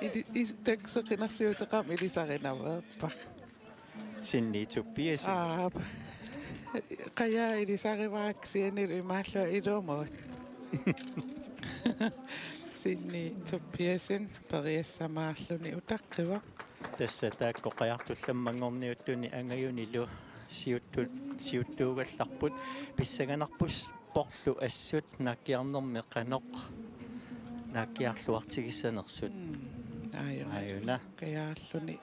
C: Ili takseqinarsiuteqam ilisarinaverpaq.
A: Sinniituppiasin.
C: Qaya ilisarivaaksianilu imaallua iluumuut. Sinniituppiasin periassamaarluni utaqqiva.
A: Tässä taakkoqajartullammanngorniuttuni angajunilu siuttuugallarput pissaganarpus porlu assut nakiarnermi qanoq nakiarluartigissanersut ayuna
C: Qayaalluni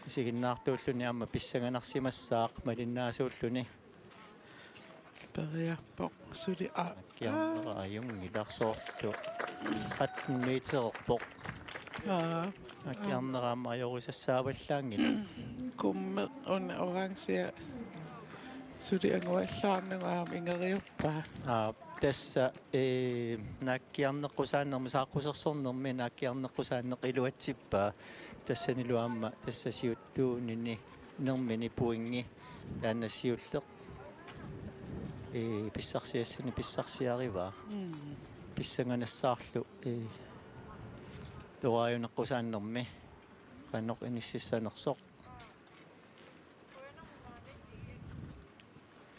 A: siginnaartuulluni amma pissaganarsimassaaq malinnaasuulluni
C: periarpoq suli
A: kiarnera ajungilarsoorlu 13 metererpoq kiarneraamma ajorusassaavallaangila
C: kummeq oransia suli anguallaarnungaam ingeriuppaa.
A: Tässä nakkiarneqqusaannermi saaqqusersornermi nakkiarneqqusaanneqiluatsippaa tässä niluamma tässä siuttuunini nermini puingi taanna siulleq pissarsiassani pissarsiarivaa pissanganassaarlu toraajunneqqusaannermi qannoq inississanersoq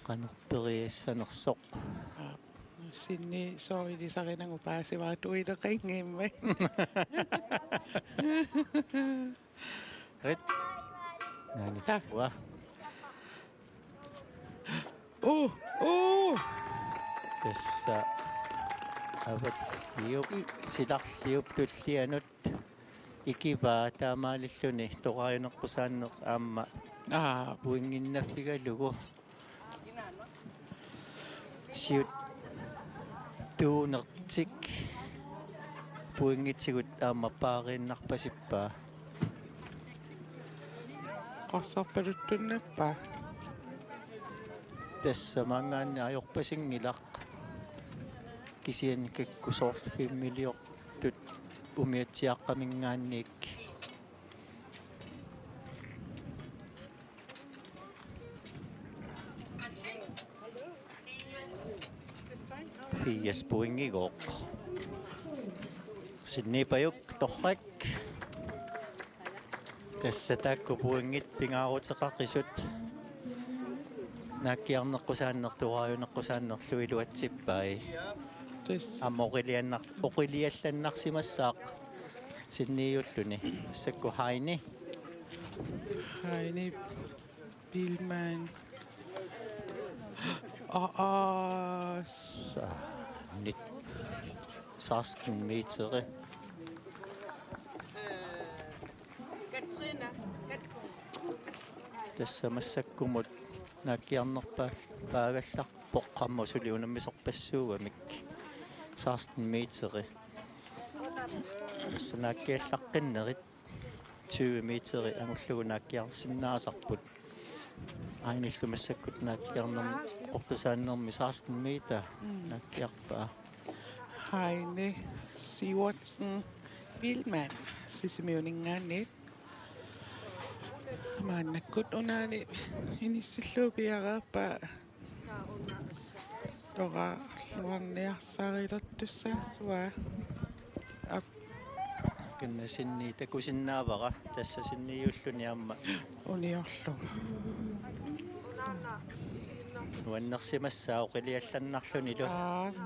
A: qannoq periassanersoq
C: Sinni soilisarinagu paasivaatuileqingiimmi.
A: rit naanitwa tässä avalliup silarliup tullianut ikivaa taamaalilluni toraajunneqqusaanneq aamma uinginnaffigalugu siut tuunertik puingitsigut aamma paarinnarpasippaa
C: Qassarpaluttunnappaa.
A: tässä mangaanni ajorpasingilaq kisian kekkusoorfimmiliortut umiatsiaqqamingaanniik Iaspuingigoq sinnipajuk torrak tässä taakkupuingit pingaaruteqaqisut nakkiarneqqusaannertuaraajunneqqusaannerlu iluatsippai oqiliallanarsimassaaq sinniulluni sakku haini
C: Heini Billman.
A: nit 16 meter tässä massakkumut nakkiarnerpaa paagallarpoqqamma suliunammisorpassuugamik 16 meter tässä nakkiallaqqinnerit 20 meter angullugu nakkiarsinnaasarput ainillumassakkut nakkiarnermi qortusaannermi 16 meter nakkiarpaa
C: Heine Sivertsen Billman. Sisimiuningaanniit. Maannakkut unaani inissilluupiaraapaa. Tora luanniarsaarilertussaassuaa.
A: kinna sinni takusinnaavara tässä sinniulluni amma
C: Uniorlu.
A: nuannersimassaa oqiliallannarluni lu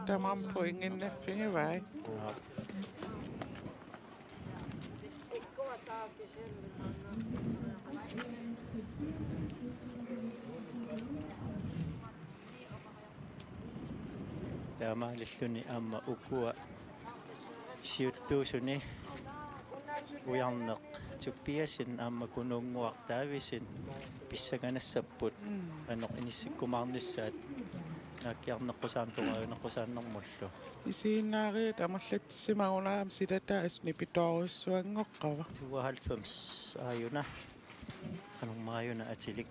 C: Tamampu inginnaffinivai.
A: taamaalilluni amma ukua siuttuusuni ujarneq tuppiasin amma kununguartaavisin pissaganassaput anoq inissikkumaarnissaat nakkiarneqqusaantuqaajunneqqusaannermullu
C: Isiinnaariit amallatsimaunaam silataa isnipitoruissuangoqqava.
A: 92 aajuna qanermaajuna atilik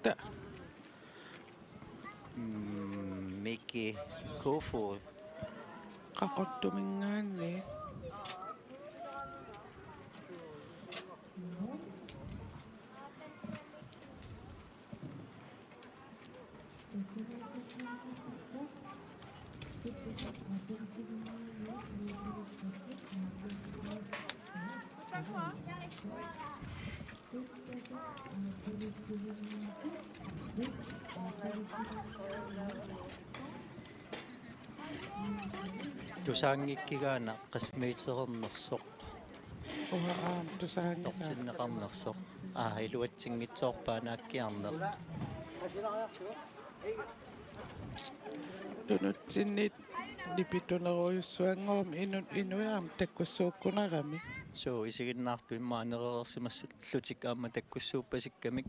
C: Ta
A: Miki Kofu
C: qaqottumingaanni.
A: Tusaangikkigaana qasmiitsernersoq
C: Uha tusaangina.
A: tortinneqarnersoq iluatsingitsoorpaana akkiarneq
C: Tunutsinit nipituneruyussuangoom inuyaam takkussuukkunarami.
A: so isiginnaartu immaanererersimassut lutik aamma takkussuuppasikkami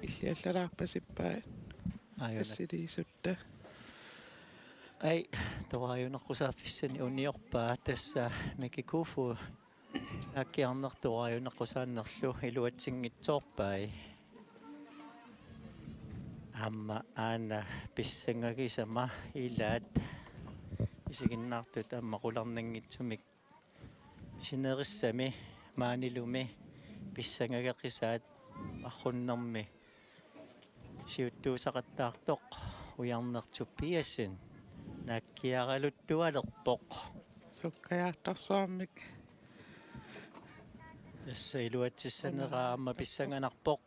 C: Illiallararpasippaa
A: ayona
C: assiliisutta.
A: ai toraajunaqqusaafissani uniorpaa tassa mikikuufu akkiarnertoraajunaqqusaannerlu iluatsingitsoorpai amma aana pissangagisama ilaat isiginnaartut ammaqularnanngitsumik sinerissami maanilumi pissangagaqisaat arrunnermi siuttuusaqattaartoq ujarnertuppiassin nakkiaraluttualerpoq
C: Sukkajaartarsuammik
A: tassa iluatsissaneraa amma pissanganarpoq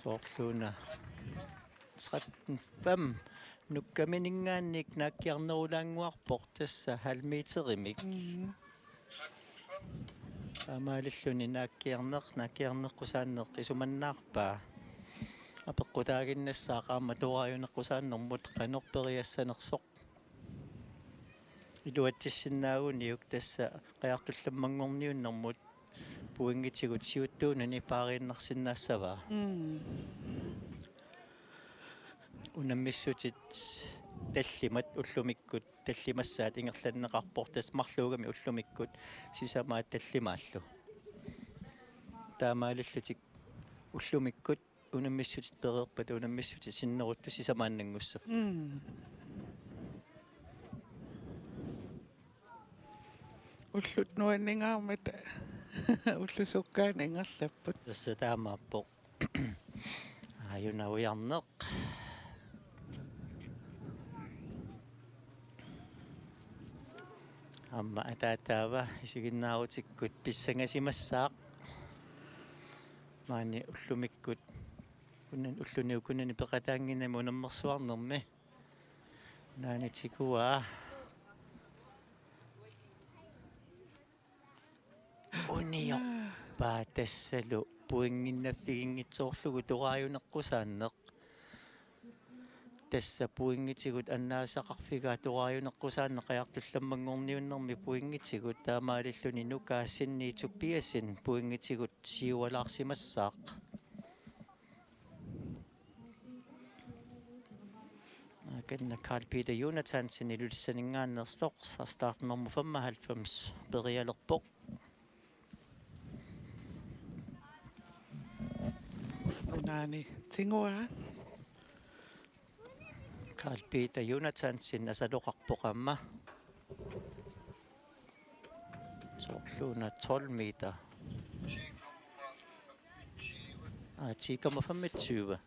A: soorluuna 13 nukkamininggaannik naakkiarnerulaanguarpoq tassa halmiiterimik амаалиллуни нааккиарнеққусааннеқ исуманнаарпаа апеққутаагиннассаақаама турааюнеққусааннэрмут қанорпериассанерсоқ илуатсиссиннаагуниук тасса қиартулламмангорниуннэрмут пуингитсигут сиуттуунани паарииннарсиннаассаваа унаммиссутит таллимат уллумиккут таллимассаат ингерланнеқарпор тас марлуугами уллумиккут сисамаат таллимааллу таамаалиллутик уллумиккут унаммиссутит перерпат унаммиссутит синнерутту сисамааннангуссап
C: уллут нуаннингаармат уллусуккаан ингерлаппут
A: тасса таамааппоқ аюнауярнеқ amma ataataava isiginnaarutikкут писсангасимассаақ маани уллумиккут унан уллуниукунани пеқатаангинами унаммерсуарнерми наанитикуаа унио паатассалу пуингиннаффигингитсоорлугу турааюнеққусааннеқ тасса пуингитигут аннаасақарфигаа турааюнеққусааннеқиартулламмангорниуннэрми пуингитигут таамаалиллуни нукаассинниитуппиасин пуингитигут сиуалаарсимассаақ акэнна Карл Питер Jonathansen илулиссанингааннерстоқ сартаарнэрму 95 периалерпоқ
C: унаани тингуа
A: Karl Peter Jonathansen асалоқарпоқамма сорлуна 12 meter 10,25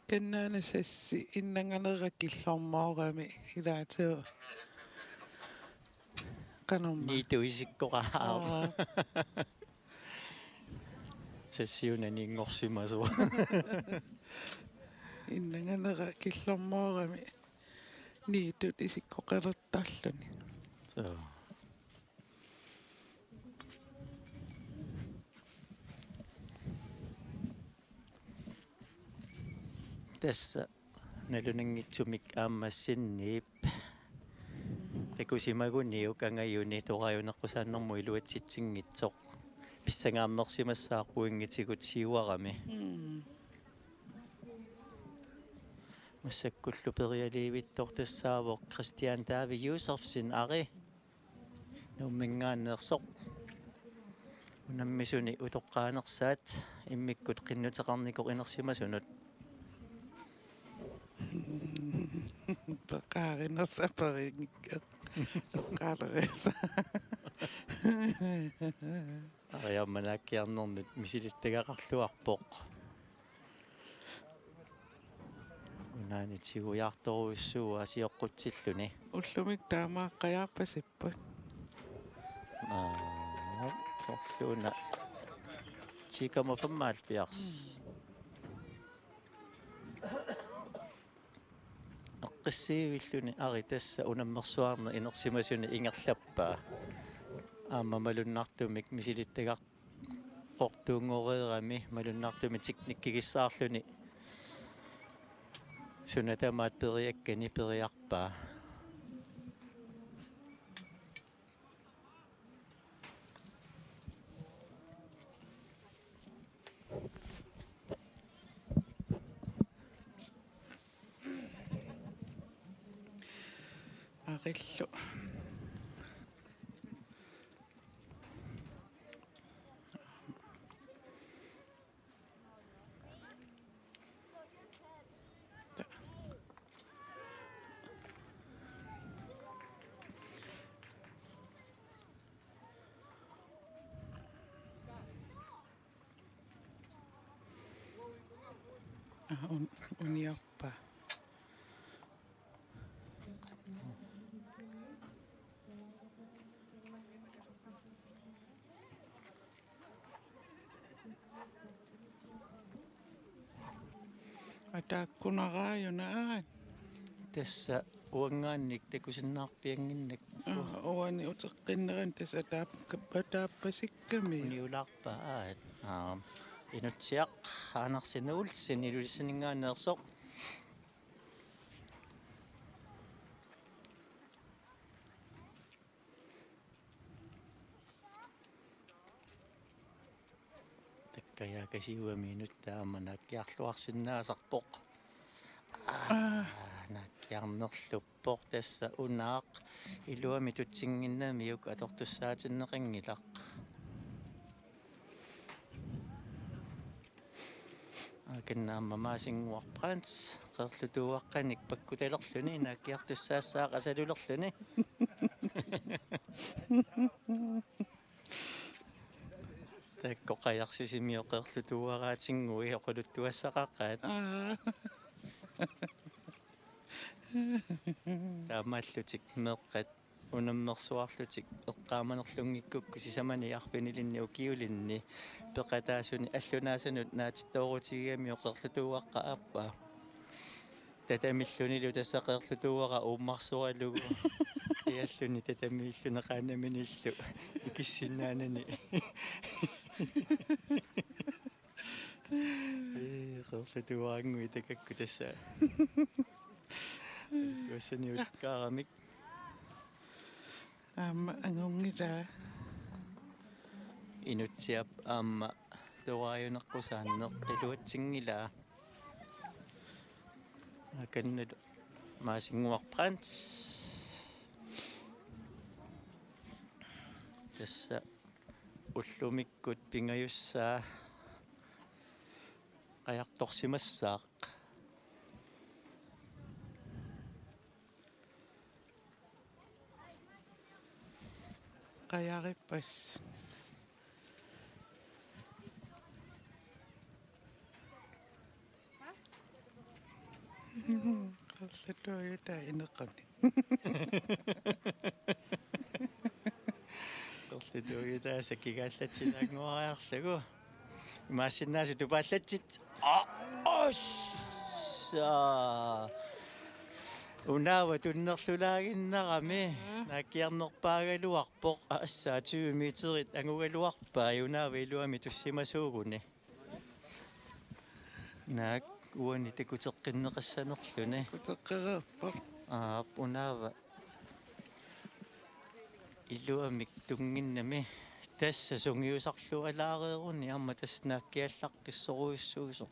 C: каннаана сасси иннанганераккиллормоорами илаатеу канорма
A: нитуисиккоқаа сассиунани
C: иннанганераккиллормоорами нитут исиккоқалертаарлуни
A: so tässä nalunangitsumik aammassinniip takusimaguniuk angayuni toqajuneqqusaannermu iluatsitsingitsoq pissangaammersimassaaquingitigut siuarami массаккуллу периалиивиттор тассаавоқ Кристиан Дави Юсефсин ари нуммингааннерсоқ унаммисуни утоққаанерсаат иммиккут қиннутеқарникоқ инерсимасунут
C: пақаринерсаперингикка тоққалериса
A: ариамманаккиарнернут мисилиттагақарлуарпоқ naani tiguiartoruussuu asioqqutilluni
C: Ullumik taamaaqqiarpasippat.
A: sorluuna tikamafammaal piars eqqissiivilluni ari tassa unammersuarna inersimasuni ingerlappaa aammamalunnaartumik misilittagaq qortuungoreerami malunnartumi tiknikkigissaarluni sunatamaat periakkani periarpaa
C: Aqillu. Unioppa. Ataakkunaraayunaan.
A: tässä uangaannik takusinnaarpianginnak
C: Uani uteqqinneran tas ataappasikkamii.
A: uniularpaa aat inutsiaq aanarsinuulsin ilulissaningaanneersoq takkayaakasiuamiinut taamanaakkiarluarsinnaasarpoq naakkiarnerluppoq tassa unaaq iluami tutsinginnamiuk atortussaatinneqangilaq akannaamma maasinguarprans qerlutuuaqqanik pakkutalerluni naakkiartussaassaaqa asalulerluni takkoqajarsisimioqerlutuuaraatingui oquluttuassaqaqqaat таамааллутик меэккат унаммерсуарлутик эққааманерлунгиккукку сисамани арпинилинни укиулинни пеқатаасуни аллунаасанут наатиттоорутигиами оқерлутууаққа ааппаа татамиллунилу тассақерлутууара ууммарсуалугу иаллуни татамииллунеқаанаминиллу икиссиннаанани қерлутууарангуи такакку тасса Kosaniutkaaramik
C: Angungisaa.
A: inutsiap aamma tuaayuneqqusaanneq iluatsingilaa akannalu maasinguarprans tassa ullumikkut pingayussaa qajartorsimassaaq
C: Qajarippas. Qerlutuayutaa ineqqani.
A: qerlutuuyutaasa kigaallatsinaanguariarlagu imaassinnaasu tupaallatsit unaava tunnerlulaaginnarami naakkiarnerpaagaluarpoq assaa 20 meterit angugaluarpaa unaava iluami tussimasuuguni naak uani takuteqqinneqassanerluni
C: Kuteqqereerpoq.
A: unaava iluamik tunginnami tassa sungiusarlu alaareeruni amma tass naakkiallaqqissoruissuuso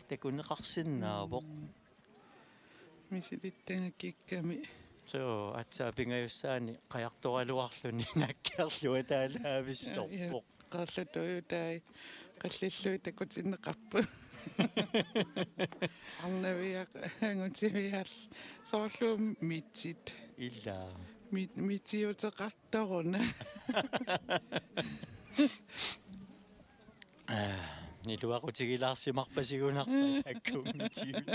A: takuneqarsinnaapoq
C: Misilittangakkikkami.
A: so atsaapingayussaani qajartoraluarluni nakkiarlua taalaavissorpoq
C: Qerlutuayutai qallillui takutinneqarpu. Arnaviaq angutiviall soorlu mitsit.
A: illaa
C: Mitsiuteqartoruna.
A: Niluaqutigilaarsimarpasigunarpa takkuummitigut.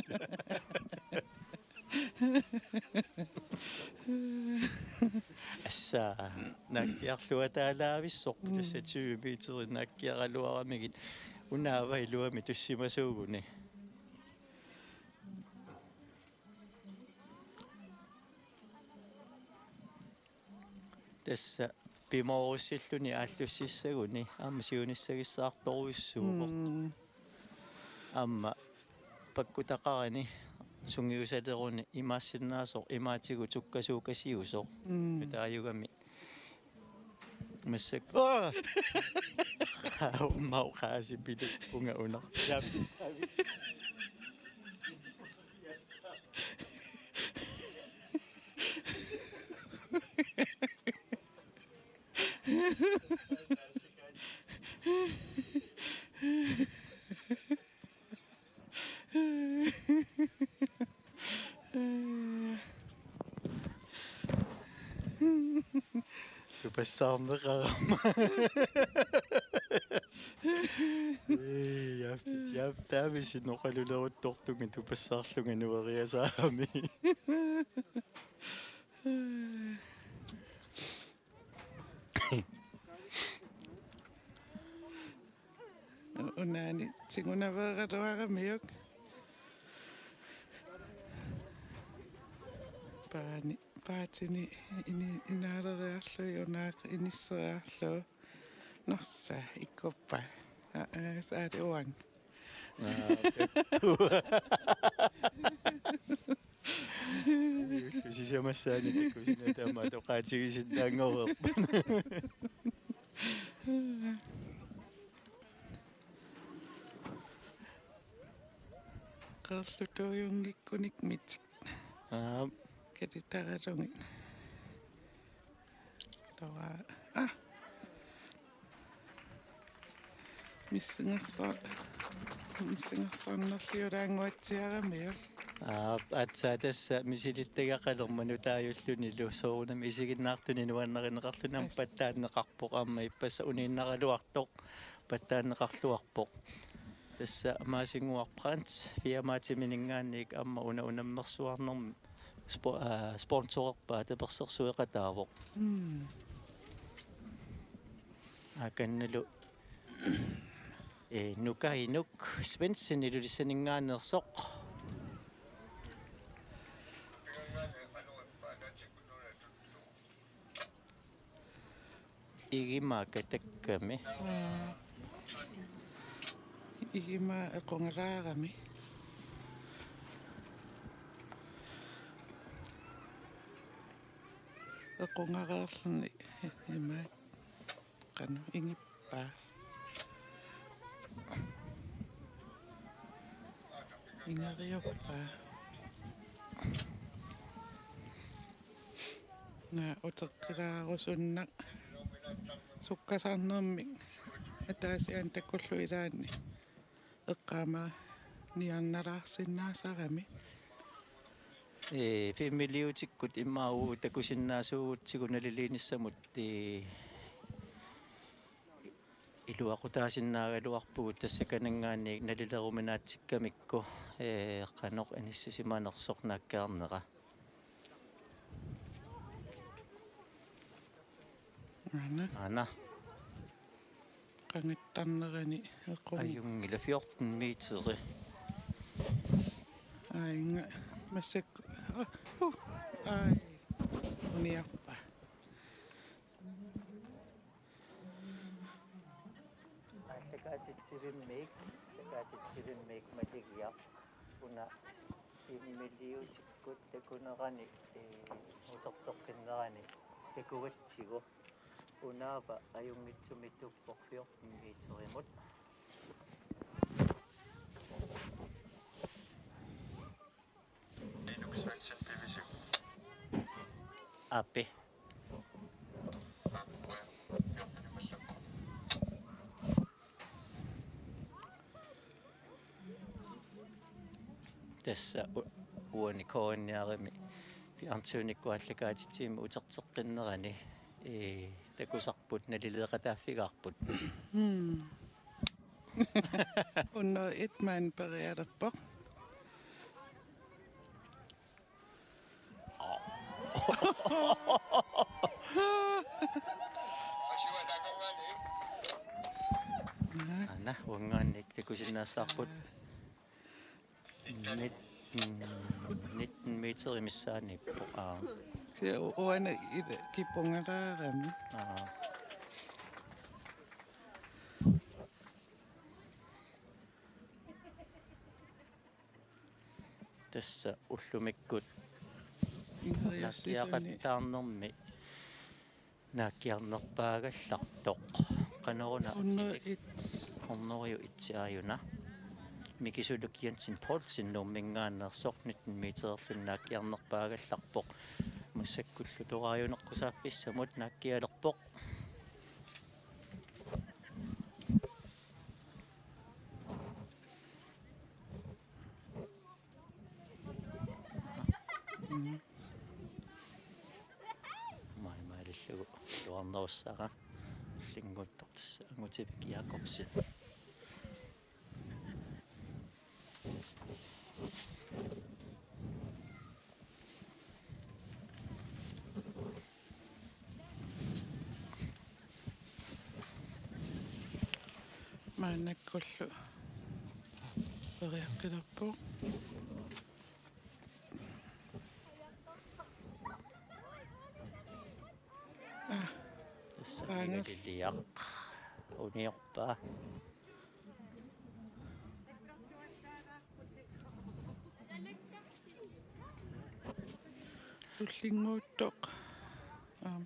A: Assa nakkiarluataalaavissor tassa 20 meter nakkiaraluaramigit unaava iluami tussimasuuguni. Tassa pimorussilluni aallussissaguni aamma siunissagissаарtoruissuuqort aamma pakkutaqarani sungiusaleruni imaassinnaasoq imaatigu tukkasuukasiusoq taayugami масsak мау хаасипилу унга унар яап Tupassaarneqarama яап таавис ноқалулерутторtunga тупассаарлунга нуериасаами
C: unaani tigunaveeqaluaramiuk paatini inaaleriarlui unaaq inisseriarlu nossa ikkuppa saali uang
A: сисамассаани таккусина таама тоқаатигисиннаангорерпа
C: qerlutuujungikkunik mitsik katitaqalungi tawa missingersornerliuraanguatsiaramiu
A: атса тасса мисилиттагақалерману тааюллуни луссоорунами исигиннаартуни нуаннеринеқарлунам паттааннеқарпоқ аама иппасса унииннаралуартоқ паттааннеқарлуарпоқ тасса маасингуарпранц фиамаатиминингаанник аама унаммерсуарнерми спонсорерпаа таперсерсуеқатаавоқ аканналу нукаинук свенсинилулиссанингаанерсоқ игимака такками
C: игима эқонгераарами эқонгараарлни има кану ингиппаа ингериоппаа на отеққилаарусунна суккасаарнермик атаасиан таккуллуилаани эққаама ниарнараарсиннаасарами
A: фэмилиутиккут иммаау такусиннаасууутсигуналилиинissamут илуақутаасиннаагалуарпугут тассаканангаани налилеруминаатсиккамикку эққаноқ аниссусиманерсорнааккаарнера ана
C: qangittарнерани эққум
A: аюнгила 14 метери
C: аинга массак ай униарпа
A: такаатитсивиммик матигиа уна иммилиутиккут такунерани утертоққиннерани такугатсигу унаава аюнгитсумиттуппор 14 метеримут апе тасса уаникоонниарами пиарнсууниккуаллакаатитсиими утертеққиннерани такусарпут налилеқатааффигаарпут
C: Unno itman periarerpoq.
A: Ana wanganik tikusinnaassaarput nit meter imissaanippoq
C: Se uana ida kipungararami.
A: tassa ullumikkut
C: Ingeriassisuni.
A: nakkiaqattaarnermi naakkiarnerpaagallartoq qaneruna
C: Unno
A: atillik
C: its.
A: ornoriu itsiaajuna mikisuluk Jensen Poulsen nuummingaannersoq 19 meterlun naakkiarnerpaagallarpoq массаккуллу тораажунеққусааффиссамут нааккиалерпоқ маалиллугу туарнеруссара лингуттортасса ангутипик Якобсен
C: Maanakkullu periaqqilerpoq.
A: тассалилиақ униорпаа
C: Tullinguuttoq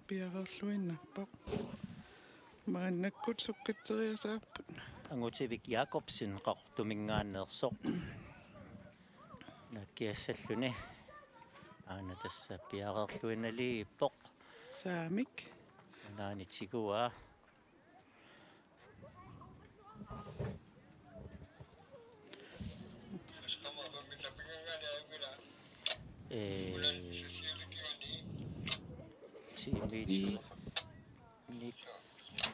C: piaqerluinnarpoq. Maanakkut sukkateriasaappat.
A: ангутипик Якобсен qaqortumingaanneersoq наккиассаллуни аана тасса пиақерлуиналииппоқ
C: Saamik.
A: наанитигуа тимити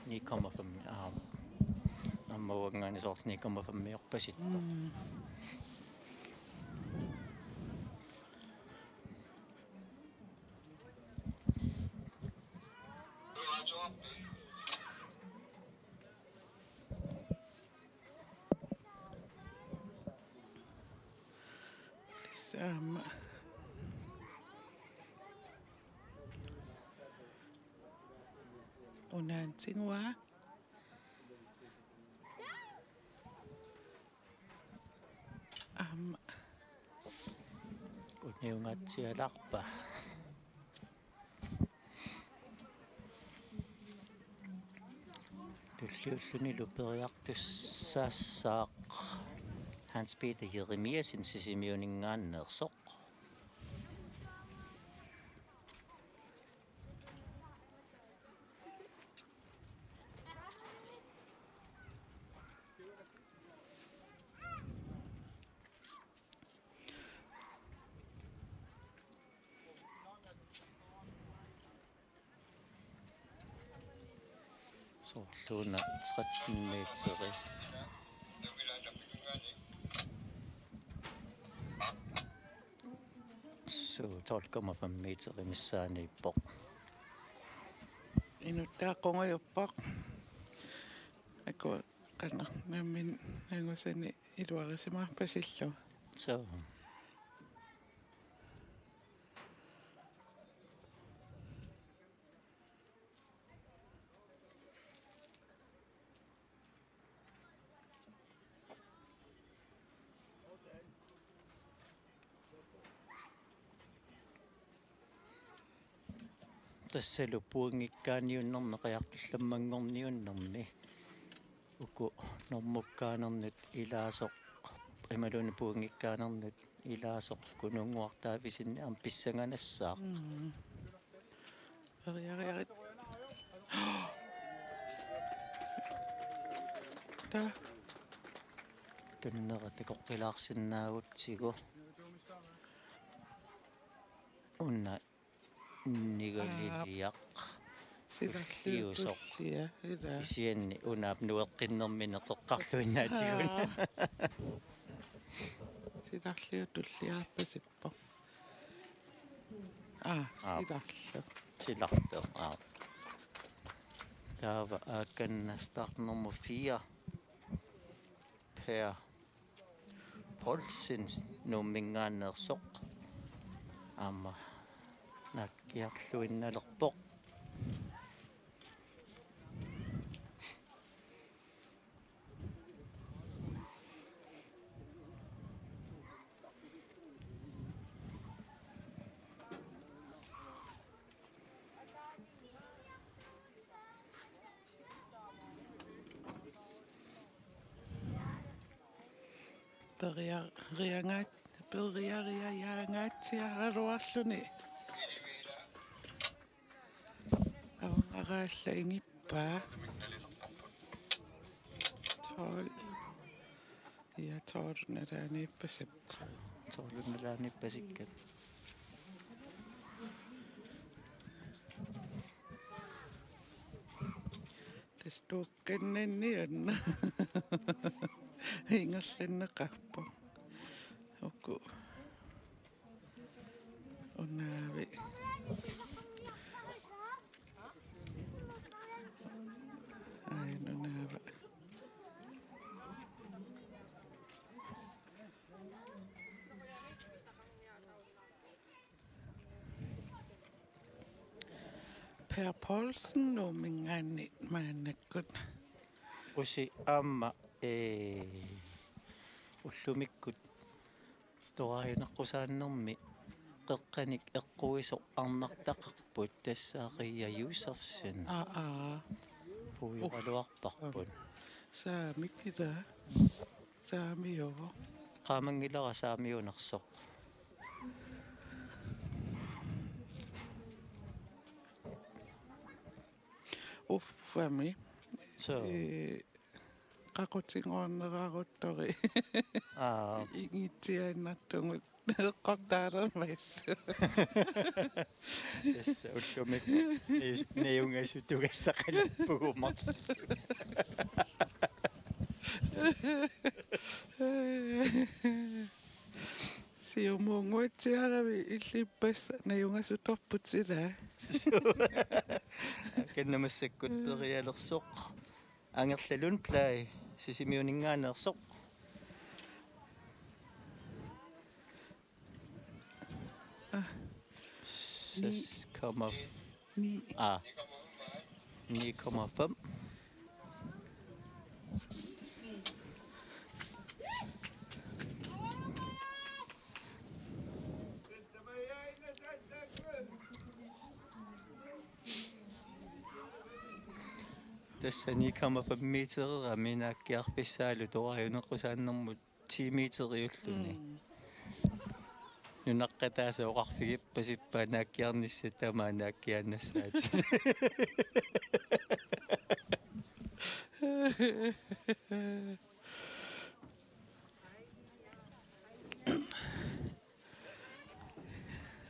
A: ni kommer from аммауангаани сорт ni kommer from меорпасит
C: Saama. Unaantingua.
A: uniungatsialarpa tulliulluni luperiartussaassaaq Hans Peter Jeremiasin sisimiuningaanneersoq soorluuna 13 meteri so 12,5 meteri missaaniippoq
C: Inuttaaqongajuppoq. Aku qana nammin nangusani iluarisimaarpasillu.
A: so тассалуппунгиккааниуннэрмеқиаққилламмангорниуннэрми уку нормуккаанернут илаасоқ ималуни пуунгиккаанернут илаасоқ кунунгуартааписинни ам писсанганассаа
C: Periarit. Ta.
A: туннера такоққилаарсиннаагутсигу унна нигалилиақ
C: силарлиутуллия ила
A: Isianni unaap nueqqinnermina toqqarluinnaatigun.
C: силарлиутуллиарпасиппо силарлу
A: Silarlu. Taava aakannastarnermu 4 per Polsens nummingaannersoq. Amma nakkiarluinnalerpoq.
C: Periariajaangaatiaraluarluni авангараалла ингиппаа тол я торнерааниппасап
A: Torlunalaanippasikkat.
C: тестуукканнаннианна ингерланнеқарпо оку онаави айнунаава Per Poulsen nummingaannit maannakkut
A: Usi aamma ullumikkut toraajunaqqusaannermi qeqqanik eqquisoq arnartaqarput tassaaqiyya Yusufsen puuqaluarparpun
C: saamikila saamiovo
A: qaamangilera saamiunersoq
C: uffami
A: so
C: qaqutigoorneraruttori ingitiaannartungut qottaalermassu
A: tassa ullumik niungassutugassaqalappugumaq
C: siumuunguitsiaravi illippassa najungassutorput sila
A: kannamassakkuttarialersoq angerlalun plai sisimiuningaanersoq kommer
C: ni
A: 9,5 tässä 9,5 meteria minaakkiarpissaalu torajuneqqusaannermut 10 meteriulluni nunaqqataasa oqarfigippasippaa naakkiarnissa tamaa naakkiaannassaat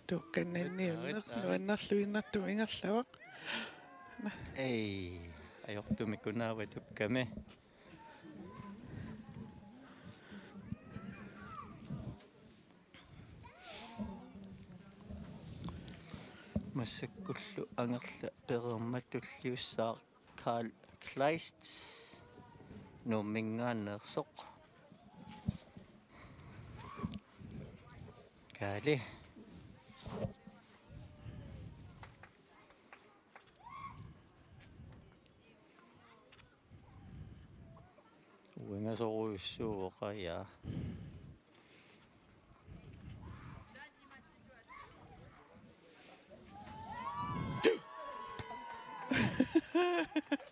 C: tukkananniunnerluannarluinnartum ingerlavaq
A: ei ajortumikkunaava tukkame массаккуллу ангерла перерматуллиуссаа Karl Kleist nummingaanneersoq kaali uingasoruissuuqaya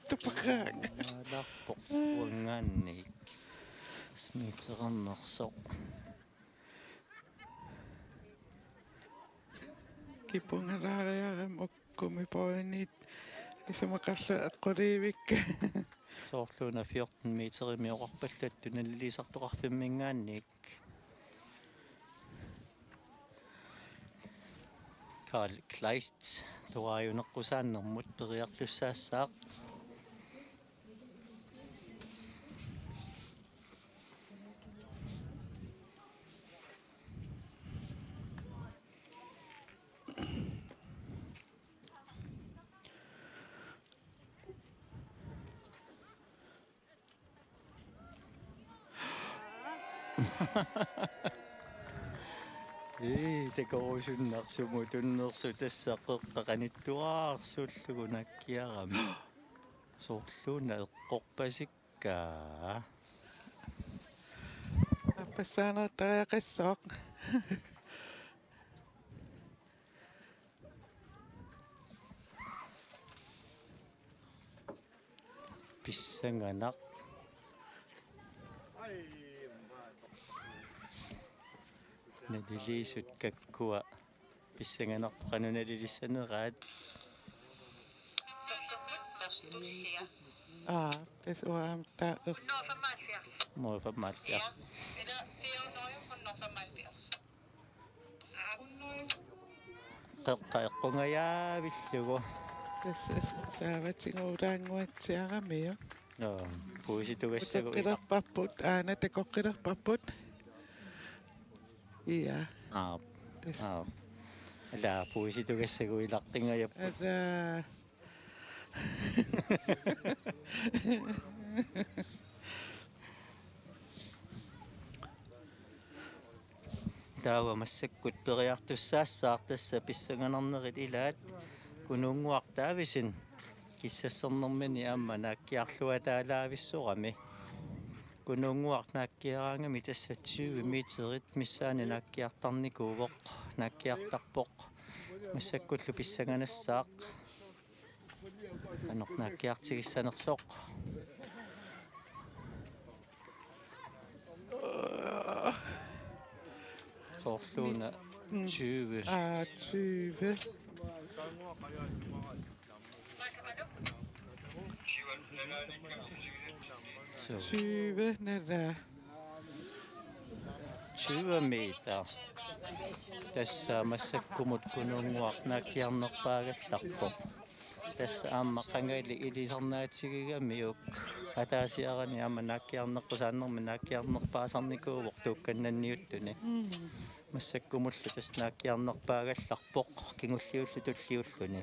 C: tupaqaang
A: larpoq uangaannik smiiternersoq
C: kipungalaariaram ukkumipoinit исумақарла аққулиивикка
A: soorluuna 14 meterimi oqarpallattu nalliisartoqarfimmingaannik Carl Kleist tuajunaqqusaannermut periartussaassaaq tekorusunnersumu tunnersu tassaqqeqqaqanittuaarsullugu nakkiarami sorluuna eqqorpasikkaa
C: Appassaanaartariaqassoq.
A: pissanganaq nalilisut kakkua pissanganarpu qanunalilissaneraat
C: Pes uaamta
A: muufammaattiar qeqqaeqqungayaavillugu
C: saavatinguuraanguatsiaramio.
A: puusitugassagu
C: Tekoqqilerparput aana tekoqqilerparput. Ia.
A: Ala puusitugassagu ilaqqingayappu
C: Ada
A: taava massakkut periartussaassaar tassa pissanganernerit ilaat kunuunguartaavisin kissassernermini aamma naakkiarluataalaavissorami kunuunguart naakkiaraangami tassa 20 meterit missaani naakkiartarnikuuvoq naakkiartarpoq massakkullu pissanganassaaq anornaakkiartigissanersoq sorluuna 20
C: 20.
A: so
C: 20 nara.
A: 20 meter tässä massakkumut kunuunguaq naakkiarnerpaagallarpoq tässä aamma qangali ilisarnaatsigigamiuk ataasiarani aamma naakkiarneqqusaannermi naakkiarnerpaasarnikuuvoq tuukkannanniuttuni массаккумуллу тас нааккиарнерпаагалларпоқ кингуллиуллу туллиуллуни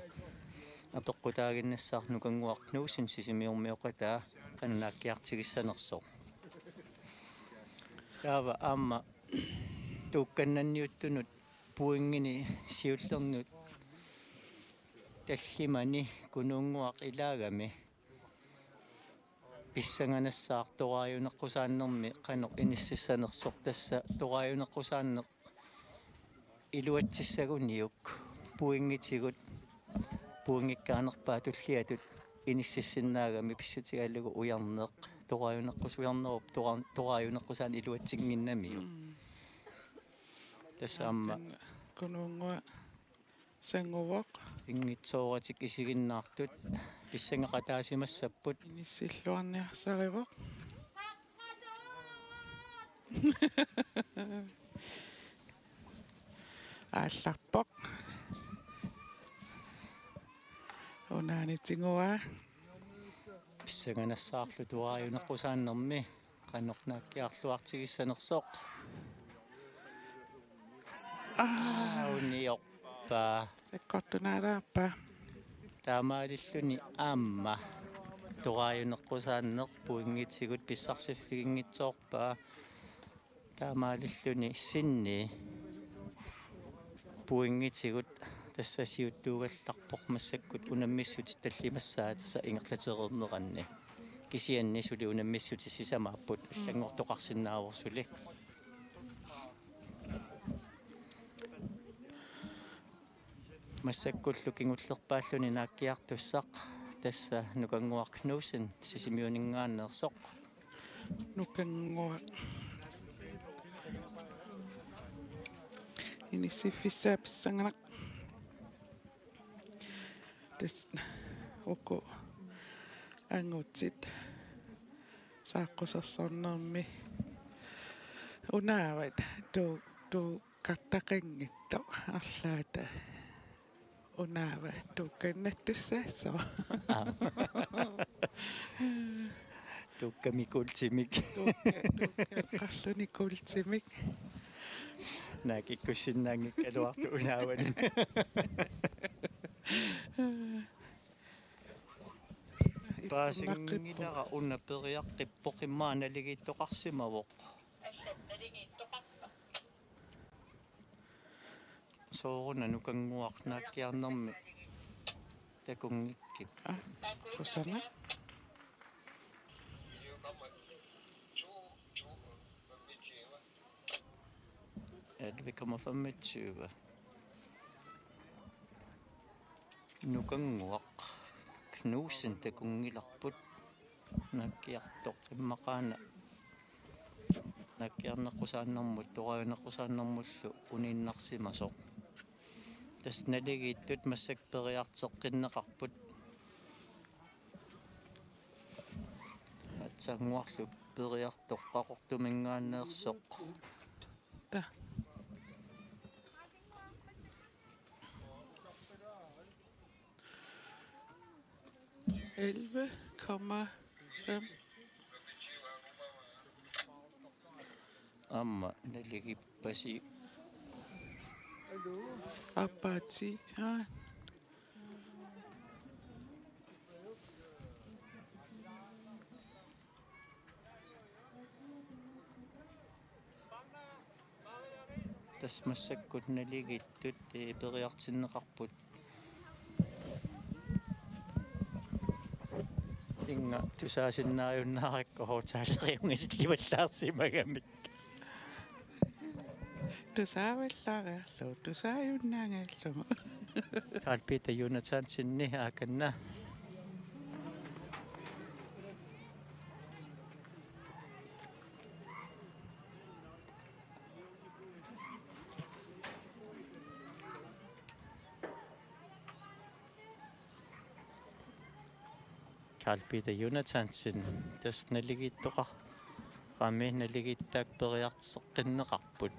A: апеққутаагиннассаар нукангуартнуусин сисимиурмиоқатаа канааккиартигиссанерсоо таава аама туукканнанниуттунут пуингини сиуллернут таллимани кунуунгуақ илаагами писсанганассаар торааюнеққусааннерми қано иниссисанерсор тасса торааюнеққусааннеқ илуатсиссагуниук пуингитигут пуингиккаанерпаа туллиатут иниссиссиннаагами писсутигаллугу уярнеқ торааюнеққус уярнеруп торааюнеққусаан илуатсигниннамиу тассаамма
C: Kunuungua sanguvoq
A: ингитсооратик исигиннаартут писсангеқатаасимассаппут
C: inissilluarniarsarivoq. Aallarpoq. Unaanitingua
A: писсанганассаарлу торааюнеққусааннерми qanорнааккиарлуартигиссанерсоқ униорпа
C: sekkortunaaraappa
A: таамаалиллуни аамма торааюнеққусааннер пуингитсигут писсарсиффигингитсоорпаа таамаалиллуни синни пуингитсигут тассасиуттуугалларпоқ массаккут унаммиссути таллимассаа тасса ингерлатерернеранни кисианнисули унаммиссути сисамааппут аллангортоқарсинааворсули массаккуллу кингуллерпааллуни нааккиартуссақ тасса нукангуаркнуусин сисимиунингааннерсоқ
C: nukangua inissiffisaappissanganak tas uku angutsit saaqqusarsornermi unaavit tu kattaqinngitto arlaata Unaava tuukannattussaassa.
A: Tuukkamikuultimik.
C: Qalluni kuultimik.
A: Naakikkussinnaangik aluartu unaavanun. Paasingilara unaperiaqqippoq immaanaligittoqarsimavoq. Sooruna nukanguarnaakkiarnermi takungikkip.
C: Kusanga.
A: Vi kommer fram 20. Nukanguaq knuusin takungilarput nakkiartoq immaqaana nakkiarnaqqusaannarmut toqaunaqqusaannarmullu uniinnarsimasoq tas naligiittut massakperiarteqqinneqarput atsanguarlu periartoqqaqortumingaanneersoq
C: Ta. 11,5.
A: Amma naligippasi
C: Apati.
A: tas massakkut naligittut periartinneqarput inga tusaasinnaajunnaariqqoruutsaalleriungislivallaarsimagamik
C: Tusaavallaaqallu tusaajunnaangallu.
A: Carl Peter Jonathansinni aakanna Carl Peter Jonathansin tas naligittoqar qami naligittaak periarteqqinneqarput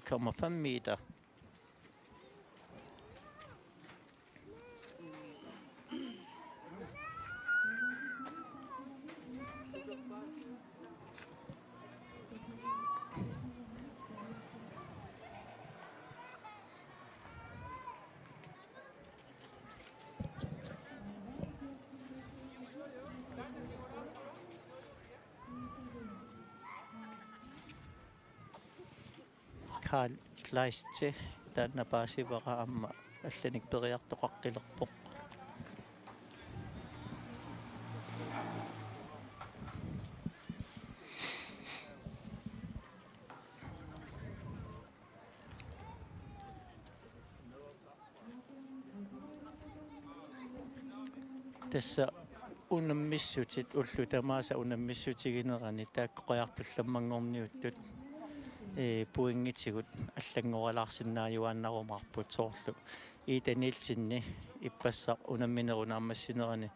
A: kommer 5 meter. Carl Kleiste taannapaasivaqa amma allanik periartoqaqqilerpoq tassa unammissutit ullu tamaasa unammiссутигинерани тааккоқиартулламмангорниуттут puingitigut аллангоралаарсиннааюааннарумарпут соорлу иитанилсинни иппассақ унамминерунаамассинерани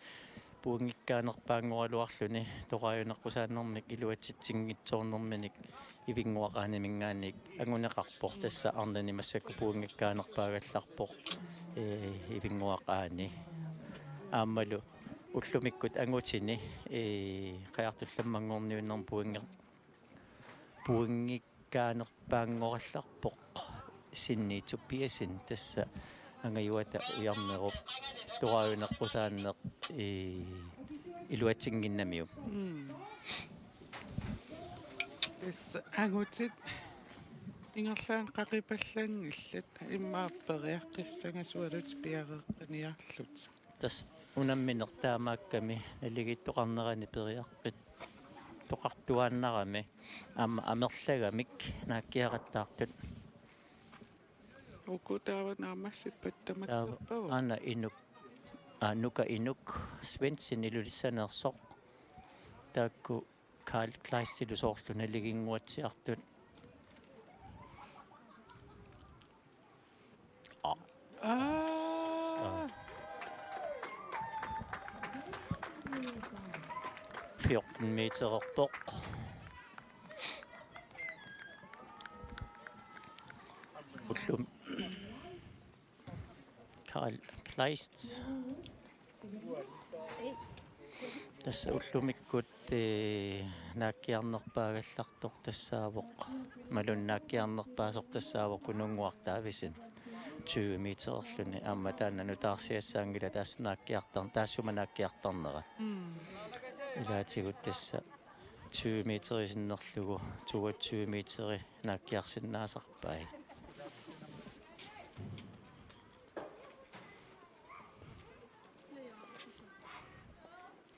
A: puingikkaanерпаангоралуарлуни тоқааюнеққусааннэрмик илуатситсингитсоорнэрминик ивингуақаанимингааник агунеқарпор тасса арнани массакку puingikkaанерпаагалларпор ивингуақаани аамалу уллумиккут ангутини қаяртулламмангорниуннэрм puingikkaanерпаангоралларпоқ синниитсуппиасин тасса ангаюата уярнеруп тоқааюнеққусааннеқ илуатсингиннамиу
C: Эс агутит ингерлаан қақипаллангиллат иммааппериаққиссангасуалут пиареққиниарлут
A: тас унамминертаамаакками налигиттоқарнерани периарпит тоқартуааннарами амерлагамик нааккиақаттаартут
C: укутааванаамассиппаттамаккерпава
A: ана инук нука инук свенсин илулиссанерсоқ таакку Carl Kleiste соорлу налигингуатсиартут 14 metererpoq ullum Karl Kleist tässä ullumikkut naakkiarnerpaagallartor tassaavoq malun naakkiarnerpaasoq tassaavoq kununguartaavisin 20 metererluni amma taanna nutaarsiassaangila taas taassuma naakkiartarnera ilaatigut tassa 20 meterisinnerlugu 22 meteri naakkiarsinnaasarpai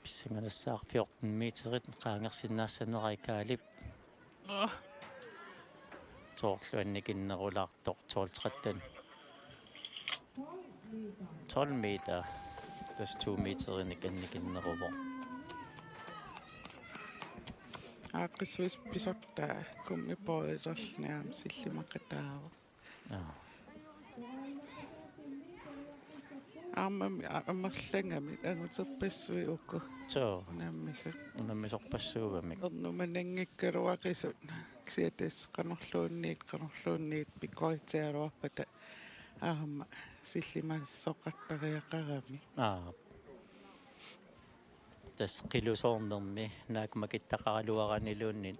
A: pissanganassaar 14 meterit qaangersinnaassannera ikaalip toorluannikinnerulaartoq 12 meter tas 2 meterinik annikinneruvoq
C: Aqisvis pisottaa kummipoisorniam sillimakataava. Ammerlangami anguterpassui ukku.
A: So
C: Nammisut.
A: unammisorpassuugamik
C: Ernumanangikkaluaqisut ksiatas qanorluunniit pikkoitiaruarpata aamma sillimassoqattariaqarami.
A: tas qilusoornermi naakmakittaqaraluaraniluunnin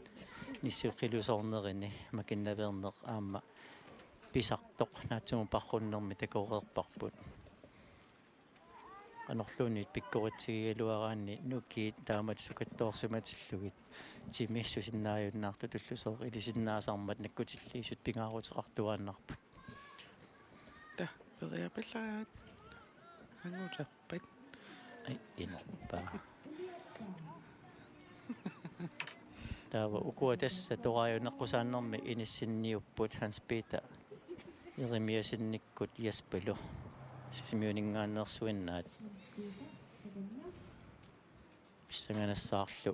A: nissu qilusoornerini makinnaverneq aamma pisartoq naatsumu parrunnermi takoreerparput anorluunniit pikkoritsigигалуараанни нуккиит таамат сукаттоорсуматиллугит тимиссусиннааюннаарту туллусоор илисиннаасармат наккутиллиисут пингаарутеқартуааннарпут
C: Та периапиллаат ангулаппат
A: ай инерпаа таава укуа тасса тораюнеққусааннэрми иниссинниуппут Hans Peter ирimiасинниккут яспалу сисимиунингааннерсуиннаат писсанганассаарлу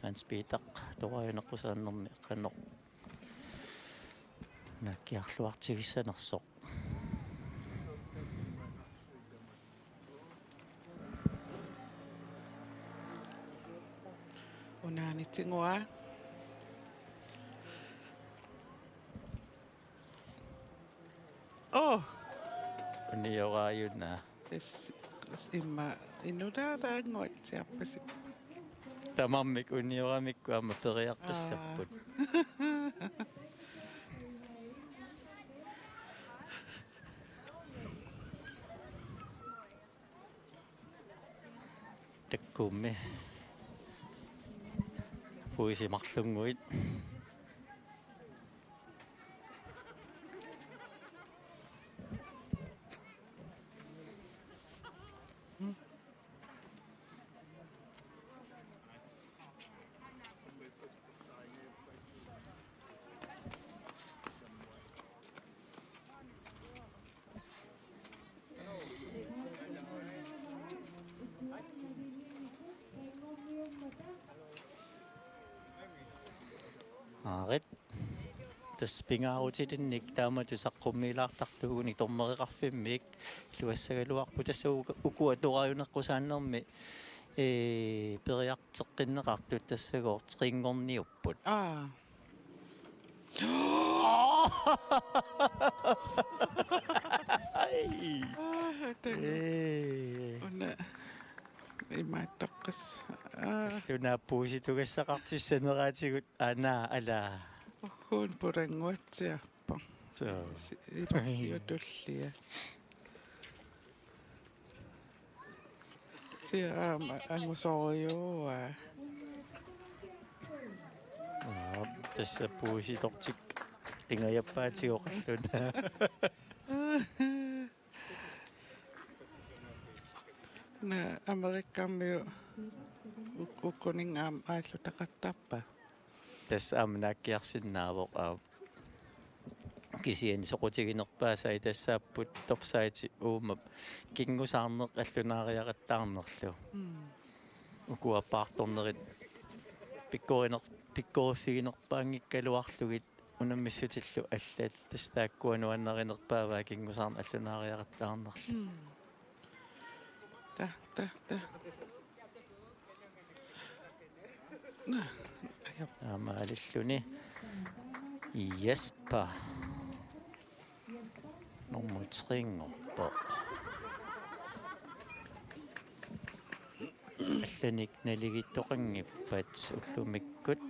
A: Hans Peter тораюнеққусааннэрми қанеқ наккиарлуартигиссанерсоқ
C: унаанитсигуа
A: униорааюна
C: эс имма инудараангуатсиарпасик
A: тамаммик униорамикку аама периаққиссаппут таккуумми puisimарлунгуит aarit таспингаарутилинник таамату саққуммилаартартугуни тормериқарфиммик луассагалуарпу тасса укуа тораюнеққусааннэрми периартеққиннеқартут тассагоор трингорниуппут
C: уна имааттоққас
A: лунааппууситугассақартуссанераатигут анаа алаа
C: ухуун пурангуатсиарпа илиотуллия сиаама ангусориуа
A: тасса пууситортик тингаяппаатигоқаллуна
C: на америккаммиу уккунингаам ааллутақаттарпа
A: тас амнаккиарсиннаавоқ кисиани соқутигинерпаасай тассааппут торсаити уумап кингусаарнеқ аллунаариақаттаарнерлу укуаппаарторнерит пиккориффигинерпаангиккалуарлугит унаммиссутиллу аллаат тастааккуануаннеринерпааваа кингусаарна аллунаариақаттаарнерлу
C: та
A: Alilluni Jesper Normutringorpoq алланик налигиттоқангиппат уллумиккут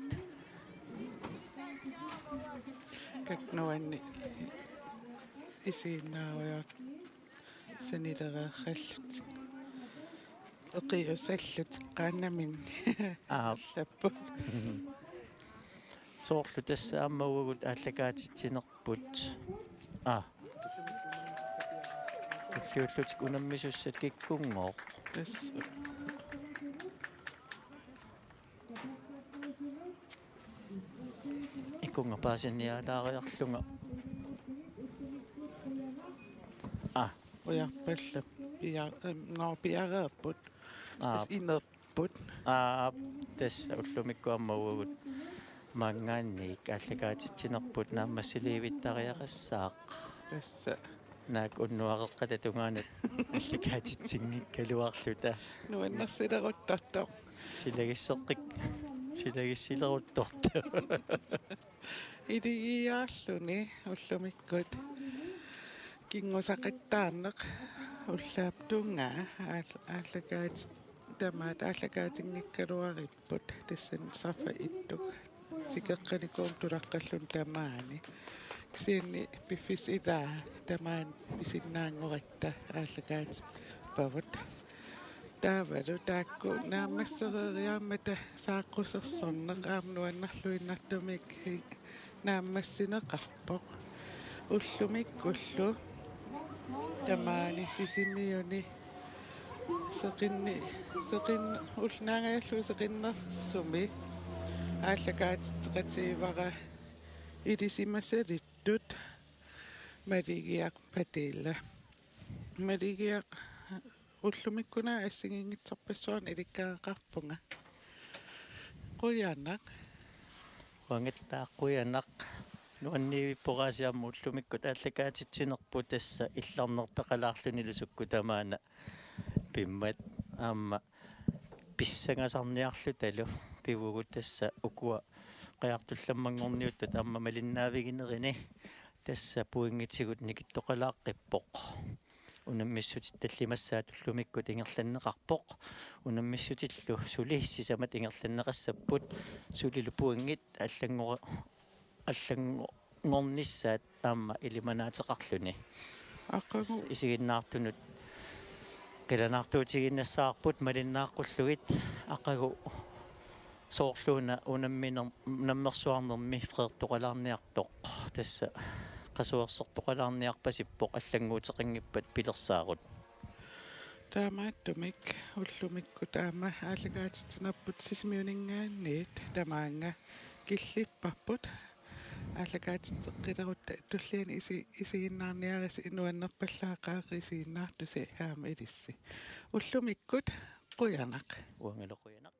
C: какнуанни исииннаавиат санилераахаллут эқиусаллут qaannamин лаппу
A: соорлу тассааммагугут ааллакаатитсинерпут уллиуллутик унаммисуссат киккунгоо
C: тас
A: иккунга паасинниалаариарлунга
C: уярпаллап пиареерпут инерпут
A: тасса уллумиккуаммагугут мангаанник ааллакаатитсинерпут нааммассиливиттариақассаақ
C: тасса
A: наак уннуақеққата тунгаанат аллакаатитсингиккалуарлута
C: нуаннерсилеруттартоо
A: силагиссилерутторта
C: илигиаарлуни уллумиккут кингусақиттаарнеқ уллааптунгаа ааллакаат тамаат ааллакаатингиккалуариппут тассан сафа иттук сикеққаникуум тулаққаллун тамаани ксиинни пиффис илаа тамаан писиннаангоратта ааллакаат павут таавалу таакку наамассерериармата сааққусерсорнеқ аамнуаннарлуиннартумик наамассинеқарпоқ уллумиккуллу тамаани сисимиуни seqin ulnaangaalluu seqinnersumi ааллакаатитеқатиивара илисимасалиттут малигиақ патиилла малигиақ уллумиккуна ассигингитсорпассуан иликкаақарпунга қуянақ
A: вангаттааққуянақ нуаннивиппораасиамму уллумиккут ааллакаатитсинерпу тасса илларнертақалаарлунилу суккутамаана пиммат аама писсангасарниарлу талу пивугут тасса укуа қиартулламмангорниуттут аама малиннаавигинерини тасса пуингитсигут никиттоқалааққиппоқ унаммиссутит таллимассаат уллумиккут ингерланнеқарпоқ унаммиссутиллу сулиссисамат ингерланнеқассаппут сулилу пуингит аллангорниссаат аама илиманаатеқарлуни
C: аққагу
A: исигиннаартунут киланартуутигиннассаарпут малиннааққуллугит ақагу соорлууна унамминер наммерсуарнерми фреертоқалаарниартоқ тасса qasuersertoqalaarniarpasippoq аллангуутеқингиппат пилерсаарут
C: таамааттумик уллумикку таама ааллакаатитсинерпут сисмиунингаанниит тамаанга киллиппарпут ааллакаатитеққилерутта туллиани исигиннаарниариси инуаннерпаллаақаақисигиннаартуси хаама илисси уллумиккут қуянақ
A: уангилоқуянақ